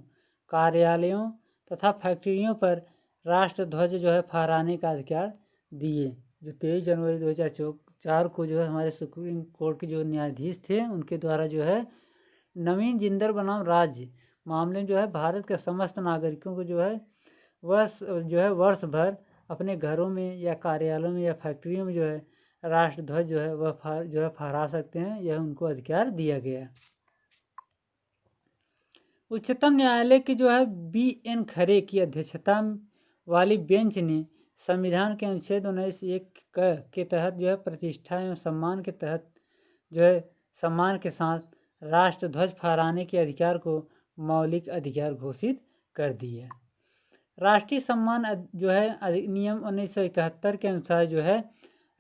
कार्यालयों तथा फैक्ट्रियों पर राष्ट्र ध्वज जो है फहराने का अधिकार दिए। जो 23 जनवरी 2004 को जो है हमारे सुप्रीम कोर्ट के जो न्यायाधीश थे उनके द्वारा जो है नवीन जिंदल बनाम राज्य मामले में जो है भारत के समस्त नागरिकों को जो है वर्ष भर अपने घरों में या कार्यालयों में या फैक्ट्रियों में जो है राष्ट्र ध्वज जो है वह फहरा सकते हैं, यह उनको अधिकार दिया गया। उच्चतम न्यायालय की जो है BN खरे की अध्यक्षता वाली बेंच ने संविधान के अनुच्छेद 19(1) के तहत जो है प्रतिष्ठा एवं सम्मान के तहत जो है सम्मान के साथ राष्ट्र ध्वज फहराने के अधिकार को मौलिक अधिकार घोषित कर दिया। राष्ट्रीय सम्मान जो है अधिनियम 1971 के अनुसार जो है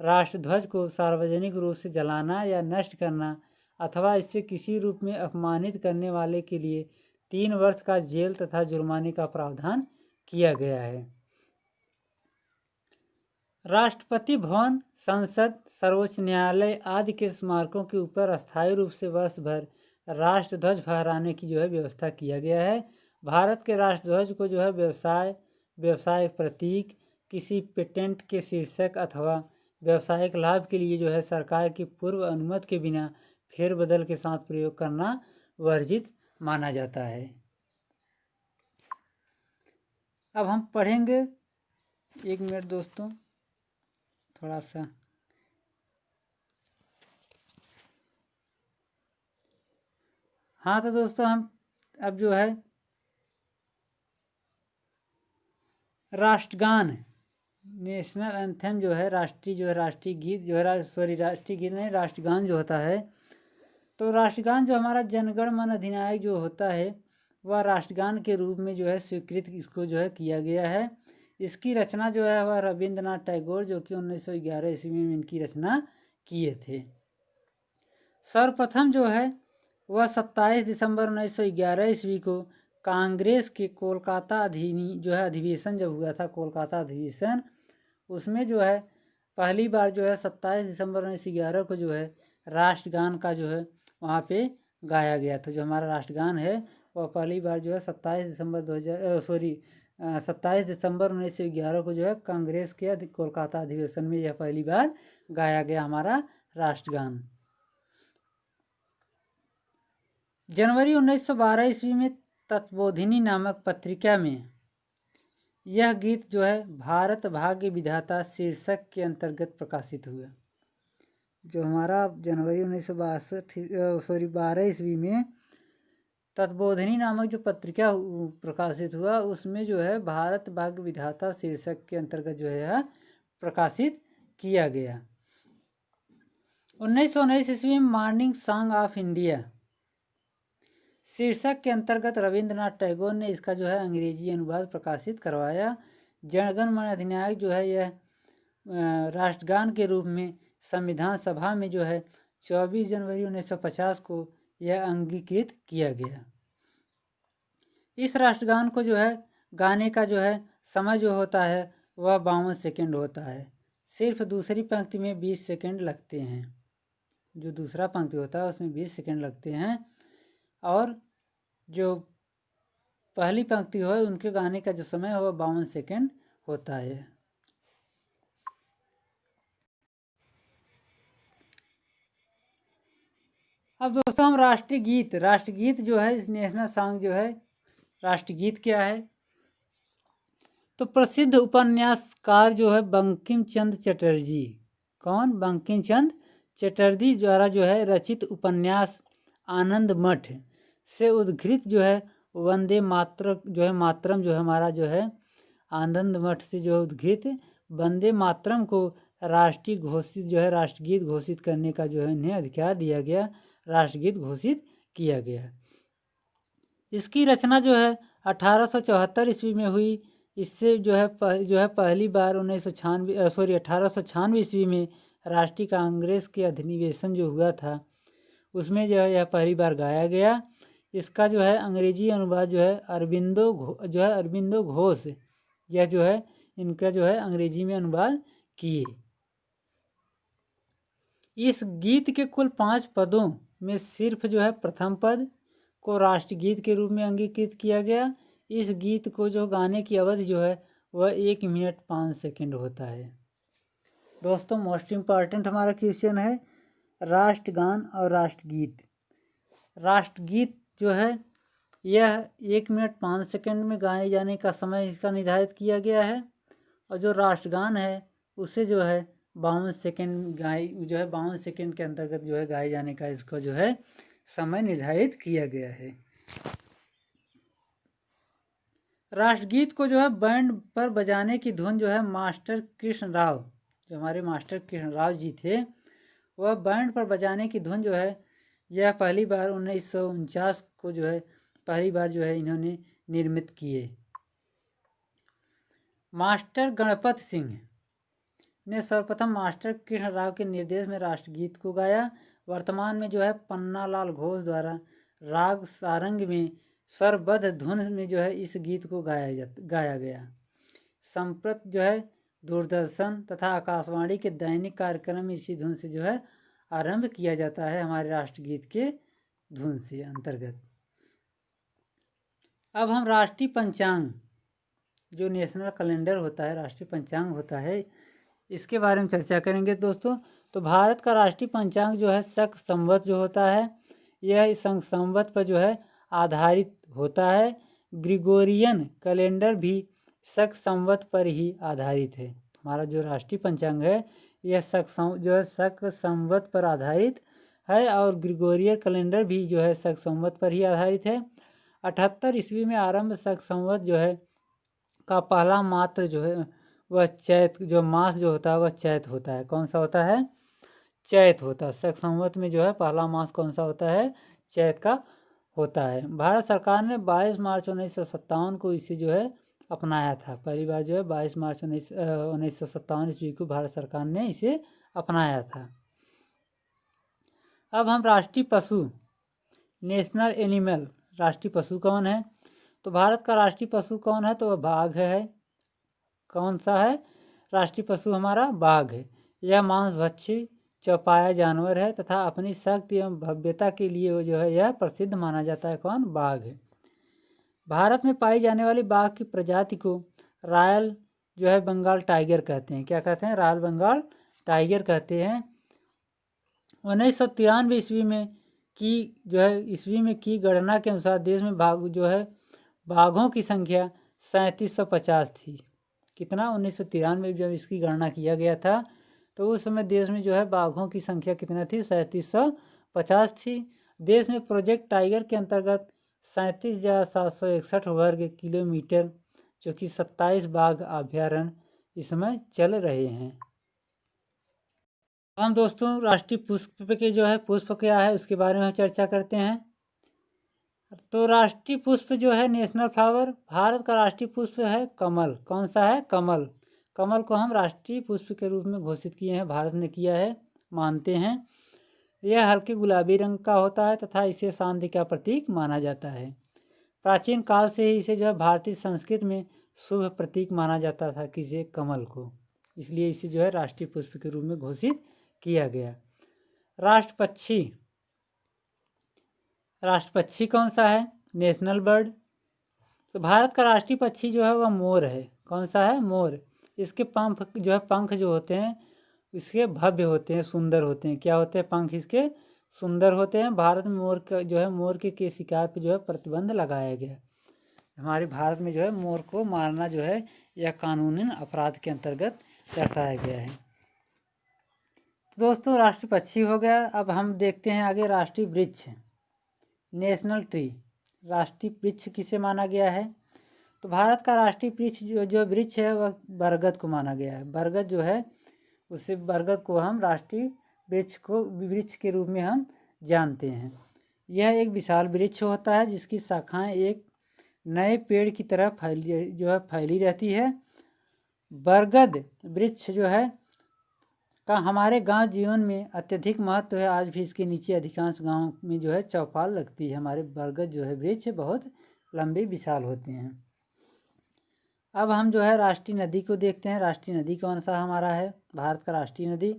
राष्ट्र ध्वज को सार्वजनिक रूप से जलाना या नष्ट करना अथवा इससे किसी रूप में अपमानित करने वाले के लिए 3 वर्ष का जेल तथा जुर्माने का प्रावधान किया गया है। राष्ट्रपति भवन, संसद, सर्वोच्च न्यायालय आदि के स्मारकों के ऊपर अस्थायी रूप से वर्ष भर राष्ट्र ध्वज फहराने की जो है व्यवस्था किया गया है। भारत के राष्ट्र ध्वज को जो है व्यवसायिक प्रतीक, किसी पेटेंट के शीर्षक अथवा व्यवसायिक लाभ के लिए जो है सरकार की पूर्व अनुमति के बिना फेरबदल के साथ प्रयोग करना वर्जित माना जाता है। अब हम पढ़ेंगे, 1 मिनट दोस्तों, थोड़ा सा हाँ तो दोस्तों हम अब जो है राष्ट्रगान, नेशनल एंथम जो है राष्ट्रीय गीत जो है राष्ट्रीय गीत नहीं, राष्ट्रगान जो होता है, तो राष्ट्रगान जो हमारा जनगण मन अधिनायक जो होता है वह राष्ट्रगान के रूप में जो है स्वीकृत इसको जो है किया गया है। इसकी रचना जो है वह रविंद्रनाथ टैगोर जो कि 1911 ईस्वी में इनकी रचना किए थे। सर्वप्रथम जो है वह 27 दिसंबर 1911 ईस्वी को कांग्रेस के कोलकाता अधिवेशन जब हुआ था, कोलकाता अधिवेशन, उसमें जो है पहली बार जो है 27 दिसंबर 1911 को जो है राष्ट्रगान का जो है वहाँ पे गाया गया था। जो हमारा राष्ट्रगान है वह पहली बार जो है 27 दिसंबर 1911 को जो है कांग्रेस के कोलकाता अधिवेशन में यह पहली बार गाया गया हमारा राष्ट्रगान। जनवरी 1912 ईस्वी में तत्वबोधिनी नामक पत्रिका में यह गीत जो है भारत भाग्य विधाता शीर्षक के अंतर्गत प्रकाशित हुआ। जो हमारा जनवरी 1912 ईस्वी में तत्वबोधिनी नामक जो पत्रिका प्रकाशित हुआ उसमें जो है भारत भाग्य विधाता शीर्षक के अंतर्गत जो है प्रकाशित किया गया। 1919 ईस्वी में मॉर्निंग सॉन्ग ऑफ इंडिया शीर्षक के अंतर्गत रविंद्रनाथ टैगोर ने इसका जो है अंग्रेजी अनुवाद प्रकाशित करवाया। जनगण मन अधिनायक जो है यह राष्ट्रगान के रूप में संविधान सभा में जो है 24 जनवरी 1950 को यह अंगीकृत किया गया। इस राष्ट्रगान को जो है गाने का जो है समय जो होता है वह 52 सेकंड होता है। सिर्फ दूसरी पंक्ति में 20 सेकंड लगते हैं। जो दूसरा पंक्ति होता है उसमें 20 सेकंड लगते हैं और जो पहली पंक्ति हो उनके गाने का जो समय है वह 52 सेकंड होता है। अब दोस्तों हम राष्ट्रगीत जो है इस नेशनल सॉन्ग जो है राष्ट्रगीत क्या है, तो प्रसिद्ध उपन्यासकार जो है बंकिम चंद्र चटर्जी, कौन, बंकिम चंद्र चटर्जी द्वारा जो है रचित उपन्यास आनंद मठ से उद्धृत जो है वंदे मातरम जो है हमारा जो है आनंद मठ से जो उद्धृत वंदे मातरम को राष्ट्रगीत घोषित करने का जो है इन्हें अधिकार दिया गया, राष्ट्रगीत घोषित किया गया। इसकी रचना जो है 1874 ईस्वी में हुई। इससे जो है पहली बार 1896 ईस्वी में राष्ट्रीय कांग्रेस के अधिवेशन जो हुआ था उसमें जो है यह पहली बार गाया गया। इसका जो है अंग्रेजी अनुवाद जो है अरबिंदो घोष यह जो है इनका जो है अंग्रेजी में अनुवाद किए। इस गीत के कुल 5 पदों में सिर्फ जो है प्रथम पद को राष्ट्रगीत के रूप में अंगीकृत किया गया। इस गीत को जो गाने की अवधि जो है वह 1 मिनट 5 सेकंड होता है। दोस्तों मोस्ट इम्पॉर्टेंट हमारा क्वेश्चन है राष्ट्रगान और राष्ट्रगीत। राष्ट्रगीत जो है यह 1 मिनट 5 सेकंड में गाए जाने का समय इसका निर्धारित किया गया है और जो राष्ट्रगान है उसे जो है 52 सेकंड के अंतर्गत जो है गाए जाने का इसका जो है समय निर्धारित किया गया है। राष्ट्रगीत को जो है बैंड पर बजाने की धुन जो है मास्टर कृष्ण राव, जो हमारे मास्टर कृष्ण राव जी थे, वह बैंड पर बजाने की धुन जो है यह पहली बार 1949 को जो है पहली बार जो है इन्होंने निर्मित किए। मास्टर गणपत सिंह ने सर्वप्रथम मास्टर कृष्ण राव के निर्देश में राष्ट्रगीत को गाया। वर्तमान में जो है पन्नालाल घोष द्वारा राग सारंग में स्वरबद्ध धुन में जो है इस गीत को गाया गया। संप्रति जो है दूरदर्शन तथा आकाशवाणी के दैनिक कार्यक्रम में इसी धुन से जो है आरंभ किया जाता है हमारे राष्ट्रगीत के धुन से अंतर्गत। अब हम राष्ट्रीय पंचांग जो नेशनल कैलेंडर होता है, राष्ट्रीय पंचांग होता है, इसके बारे में चर्चा करेंगे दोस्तों। तो भारत का राष्ट्रीय पंचांग जो है शक संवत जो होता है यह संवत पर जो है आधारित होता है। ग्रिगोरियन कैलेंडर भी शक संवत पर ही आधारित है। हमारा जो राष्ट्रीय पंचांग है यह शक संवत पर आधारित है और ग्रिगोरियन कैलेंडर भी जो है शक संवत पर ही आधारित है। 78 ईस्वी में आरंभ शक संवत जो है का पहला मात्र जो है वह चैत जो मास जो होता है वह चैत होता है। कौन सा होता है? चैत होता है। शक संवत में जो है पहला मास कौन सा होता है? चैत का होता है। भारत सरकार ने 22 मार्च 1957 को इसे जो है अपनाया था। पहली बार जो है 22 मार्च 1957 ईस्वी को भारत सरकार ने इसे अपनाया था। अब हम राष्ट्रीय पशु नेशनल एनिमल राष्ट्रीय पशु कौन है? तो भारत का राष्ट्रीय पशु कौन है? तो वह बाघ है। कौन सा है? राष्ट्रीय पशु हमारा बाघ है। यह मांसभक्षी चौपाया जानवर है तथा अपनी शक्ति एवं भव्यता के लिए जो है यह प्रसिद्ध माना जाता है। कौन? बाघ है। भारत में पाई जाने वाली बाघ की प्रजाति को रॉयल जो है बंगाल टाइगर कहते हैं। क्या कहते हैं? रॉयल बंगाल टाइगर कहते हैं। 1993 ईस्वी में की गणना के अनुसार देश में बाघों की संख्या 3750 थी। कितना? 1993 में जब इसकी गणना किया गया था तो उस समय देश में जो है बाघों की संख्या कितना थी? 3750 थी। देश में प्रोजेक्ट टाइगर के अंतर्गत 37,761 वर्ग किलोमीटर जो कि 27 बाघ अभ्यारण्य इस समय चल रहे हैं। हम दोस्तों राष्ट्रीय पुष्प के जो है पुष्प क्या है उसके बारे में चर्चा करते हैं। तो राष्ट्रीय पुष्प जो है नेशनल फ्लावर, भारत का राष्ट्रीय पुष्प है कमल। कौन सा है? कमल। कमल को हम राष्ट्रीय पुष्प के रूप में घोषित किए हैं, भारत ने किया है, मानते हैं। यह हल्के गुलाबी रंग का होता है तथा इसे शांति का प्रतीक माना जाता है। प्राचीन काल से ही इसे जो है भारतीय संस्कृति में शुभ प्रतीक माना जाता था, किसे? कमल को। इसलिए इसे जो है राष्ट्रीय पुष्प के रूप में घोषित किया गया। राष्ट्र पक्षी कौन सा है? National bird. तो भारत का राष्ट्रीय पक्षी जो है वह मोर है। कौन सा है? मोर। इसके पंख जो होते हैं इसके भव्य होते हैं, सुंदर होते हैं। क्या होते हैं? पंख इसके सुंदर होते हैं। भारत में मोर के शिकार पर जो है प्रतिबंध लगाया गया। हमारे भारत में जो है मोर को मारना जो है यह कानूनन अपराध के अंतर्गत दर्शाया गया है। दोस्तों राष्ट्रीय पक्षी हो गया। अब हम देखते हैं आगे राष्ट्रीय वृक्ष, नेशनल ट्री। राष्ट्रीय वृक्ष किसे माना गया है? तो भारत का राष्ट्रीय वृक्ष जो वृक्ष है वह बरगद को माना गया है। बरगद जो है उससे बरगद को हम राष्ट्रीय वृक्ष के रूप में हम जानते हैं। यह एक विशाल वृक्ष होता है जिसकी शाखाएं एक नए पेड़ की तरह फैली रहती है। बरगद वृक्ष जो है का हमारे गांव जीवन में अत्यधिक महत्व है। आज भी इसके नीचे अधिकांश गांव में जो है चौपाल लगती है। हमारे बरगद जो है वृक्ष बहुत लंबे विशाल होते हैं। अब हम जो है राष्ट्रीय नदी को देखते हैं। राष्ट्रीय नदी कौन सा हमारा है? भारत का राष्ट्रीय नदी।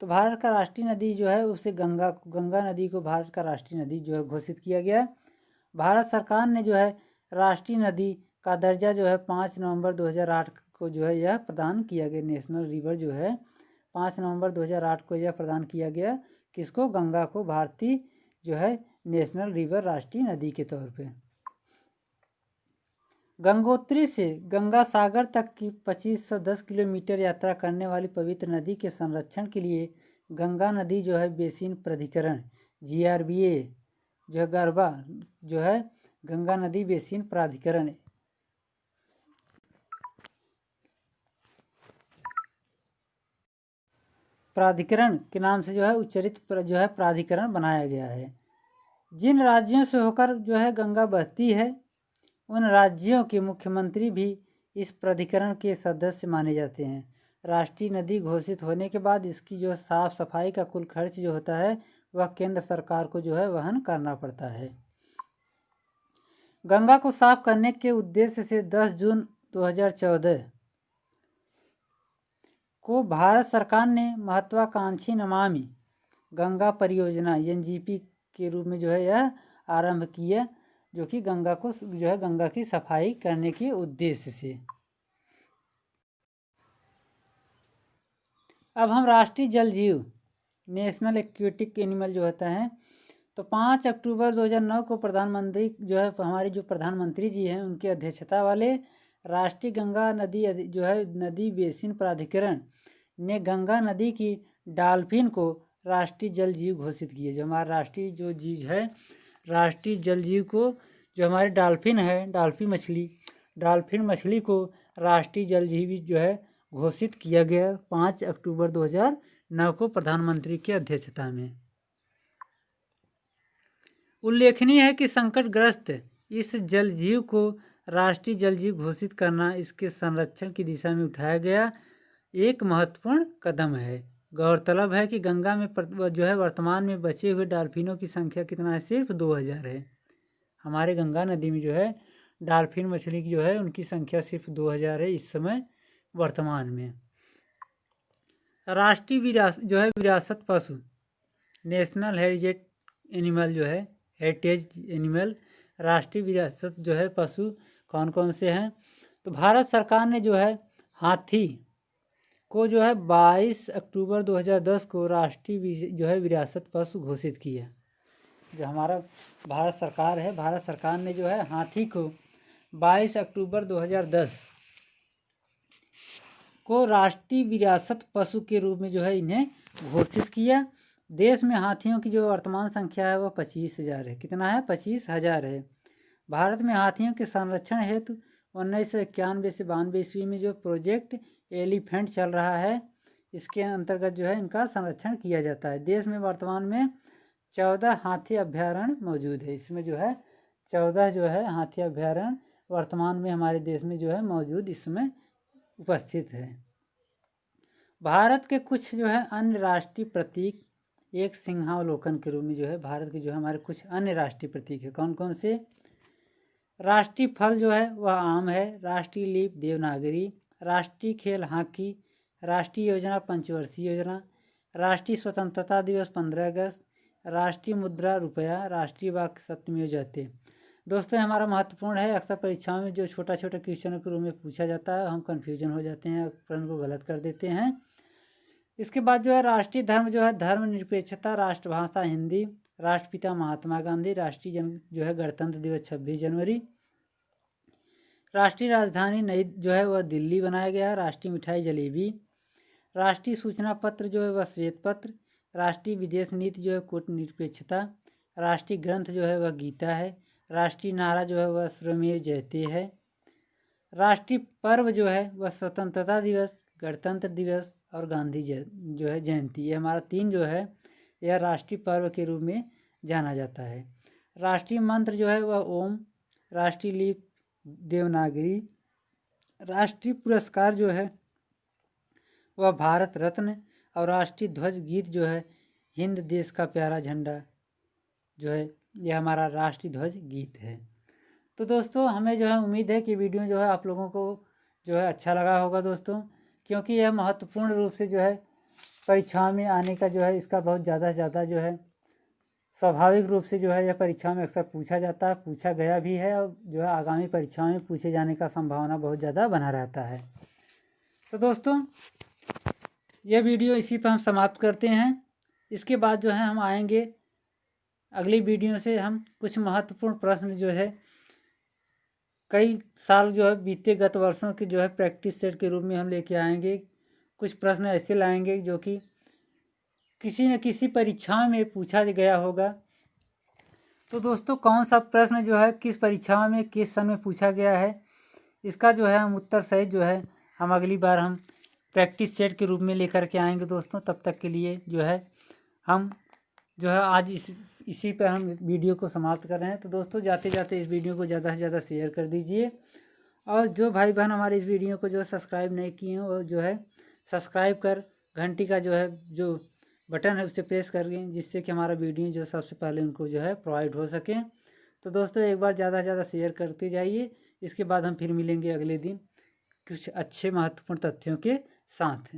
तो भारत का राष्ट्रीय नदी जो है उसे गंगा नदी को भारत का राष्ट्रीय नदी जो है घोषित किया गया। भारत सरकार ने जो है राष्ट्रीय नदी का दर्जा जो है 5 नवंबर 2008 को जो है यह प्रदान किया गया। नेशनल रिवर जो है 5 नवंबर 2008 को यह प्रदान किया गया। किसको? गंगा को भारतीय जो है नेशनल रिवर, राष्ट्रीय नदी के तौर पे। गंगोत्री से गंगा सागर तक की 2510 किलोमीटर यात्रा करने वाली पवित्र नदी के संरक्षण के लिए गंगा नदी जो है बेसिन प्राधिकरण GRBA जो है गरबा जो है गंगा नदी बेसिन प्राधिकरण के नाम से जो है उच्चरित जो है प्राधिकरण बनाया गया है। जिन राज्यों से होकर जो है गंगा बहती है उन राज्यों के मुख्यमंत्री भी इस प्राधिकरण के सदस्य माने जाते हैं। राष्ट्रीय नदी घोषित होने के बाद इसकी जो साफ सफाई का कुल खर्च जो होता है वह केंद्र सरकार को जो है वहन करना पड़ता है। गंगा को साफ करने के उद्देश्य से 10 जून 2014 को भारत सरकार ने महत्वाकांक्षी नमामि गंगा परियोजना NGP के रूप में जो है यह आरंभ की है, जो कि गंगा को जो है गंगा की सफाई करने के उद्देश्य से। अब हम राष्ट्रीय जल जीव नेशनल एक्वेटिक एनिमल जो होता है तो 5 अक्टूबर 2009 को प्रधानमंत्री जो है हमारे जो प्रधानमंत्री जी हैं उनकी अध्यक्षता वाले राष्ट्रीय गंगा नदी जो है नदी बेसिन प्राधिकरण ने गंगा नदी की डॉल्फिन को राष्ट्रीय जल जीव घोषित किए। जो हमारा राष्ट्रीय जो जीव है राष्ट्रीय जल जीव को जो हमारे डॉल्फिन है डॉल्फिन मछली को राष्ट्रीय जल जीव जो है घोषित किया गया 5 अक्टूबर 2009 को प्रधानमंत्री की अध्यक्षता में। उल्लेखनीय है कि संकटग्रस्त इस जल जीव को राष्ट्रीय जल जीव घोषित करना इसके संरक्षण की दिशा में उठाया गया एक महत्वपूर्ण कदम है। गौरतलब है कि गंगा में जो है वर्तमान में बचे हुए डॉल्फिनों की संख्या कितना है? सिर्फ 2000 है। हमारे गंगा नदी में जो है डॉल्फिन मछली की जो है उनकी संख्या सिर्फ 2000 है इस समय वर्तमान में। राष्ट्रीय विरासत पशु, नेशनल हेरिटेज एनिमल जो है, हेरिटेज एनिमल, राष्ट्रीय विरासत जो है पशु कौन कौन से हैं? तो भारत सरकार ने जो है हाथी को जो है 22 अक्टूबर 2010 को राष्ट्रीय जो है विरासत पशु घोषित किया। जो हमारा भारत सरकार है, भारत सरकार ने जो है हाथी को 22 अक्टूबर 2010 को राष्ट्रीय विरासत पशु के रूप में जो है इन्हें घोषित किया। देश में हाथियों की जो वर्तमान संख्या है वह 25,000 है। कितना है? 25,000 है। भारत में हाथियों के संरक्षण हेतु 1991 से 92 ईस्वी में जो प्रोजेक्ट एलिफेंट चल रहा है, इसके अंतर्गत जो है इनका संरक्षण किया जाता है। देश में वर्तमान में 14 हाथी अभ्यारण्य मौजूद है। इसमें जो है 14 जो है हाथी अभ्यारण्य वर्तमान में हमारे देश में जो है मौजूद इसमें उपस्थित है। भारत के कुछ जो है अन्य राष्ट्रीय प्रतीक एक सिंहावलोकन के रूप में जो है भारत के जो है हमारे कुछ अन्य राष्ट्रीय प्रतीक है। कौन कौन से? राष्ट्रीय फल जो है वह आम है। राष्ट्रीय लिपि देवनागरी। राष्ट्रीय खेल हॉकी। राष्ट्रीय योजना पंचवर्षीय योजना। राष्ट्रीय स्वतंत्रता दिवस 15 अगस्त। राष्ट्रीय मुद्रा रुपया। राष्ट्रीय वाक्य सत्यमेव जयते। दोस्तों हमारा महत्वपूर्ण है, अक्सर परीक्षाओं में जो छोटा छोटा क्वेश्चनों के रूप में पूछा जाता है, हम कन्फ्यूजन हो जाते हैं, प्रश्न को गलत कर देते हैं। इसके बाद जो है राष्ट्रीय धर्म जो है धर्मनिरपेक्षता। राष्ट्रभाषा हिंदी। राष्ट्रपिता महात्मा गांधी। राष्ट्रीय जो है गणतंत्र दिवस 26 जनवरी। राष्ट्रीय राजधानी नई जो है वह दिल्ली बनाया गया। राष्ट्रीय मिठाई जलेबी। राष्ट्रीय सूचना पत्र जो है वह श्वेत पत्र। राष्ट्रीय विदेश नीति जो है कूटनिरपेक्षता। राष्ट्रीय ग्रंथ जो है वह गीता है। राष्ट्रीय नारा जो है वह स्वमेव जयते है। राष्ट्रीय पर्व जो है वह स्वतंत्रता दिवस, गणतंत्र दिवस और गांधी जो है जयंती। ये हमारा 3 जो है यह राष्ट्रीय पर्व के रूप में जाना जाता है। राष्ट्रीय मंत्र जो है वह ओम। राष्ट्रीय लिपि देवनागरी। राष्ट्रीय पुरस्कार जो है वह भारत रत्न। और राष्ट्रीय ध्वज गीत जो है हिंद देश का प्यारा झंडा जो है यह हमारा राष्ट्रीय ध्वज गीत है। तो दोस्तों हमें जो है उम्मीद है कि वीडियो जो है आप लोगों को जो है अच्छा लगा होगा दोस्तों, क्योंकि यह महत्वपूर्ण रूप से जो है परीक्षा में आने का जो है इसका बहुत ज़्यादा से ज़्यादा जो है स्वाभाविक रूप से जो है यह परीक्षा में अक्सर पूछा जाता है, पूछा गया भी है और जो है आगामी परीक्षाओं में पूछे जाने का संभावना बहुत ज़्यादा बना रहता है। तो दोस्तों यह वीडियो इसी पर हम समाप्त करते हैं। इसके बाद जो है हम आएंगे अगली वीडियो से, हम कुछ महत्वपूर्ण प्रश्न जो है कई साल जो है बीते गत वर्षों के जो है प्रैक्टिस सेट के रूप में हम लेके आएंगे। कुछ प्रश्न ऐसे लाएंगे जो कि किसी न किसी परीक्षा में पूछा गया होगा। तो दोस्तों कौन सा प्रश्न जो है किस परीक्षा में किस समय पूछा गया है, इसका जो है हम उत्तर सहित जो है हम अगली बार हम प्रैक्टिस सेट के रूप में लेकर के आएंगे दोस्तों। तब तक के लिए जो है हम जो है आज इसी पर हम वीडियो को समाप्त कर रहे हैं। तो दोस्तों जाते जाते इस वीडियो को ज़्यादा से ज़्यादा शेयर कर दीजिए, और जो भाई बहन हमारे इस वीडियो को जो सब्सक्राइब नहीं किए हैं वो जो है सब्सक्राइब कर घंटी का जो है जो बटन है उसे प्रेस करें, जिससे कि हमारा वीडियो जो सबसे पहले उनको जो है प्रोवाइड हो सके। तो दोस्तों एक बार ज़्यादा से ज़्यादा शेयर करते जाइए। इसके बाद हम फिर मिलेंगे अगले दिन कुछ अच्छे महत्वपूर्ण तथ्यों के साथ।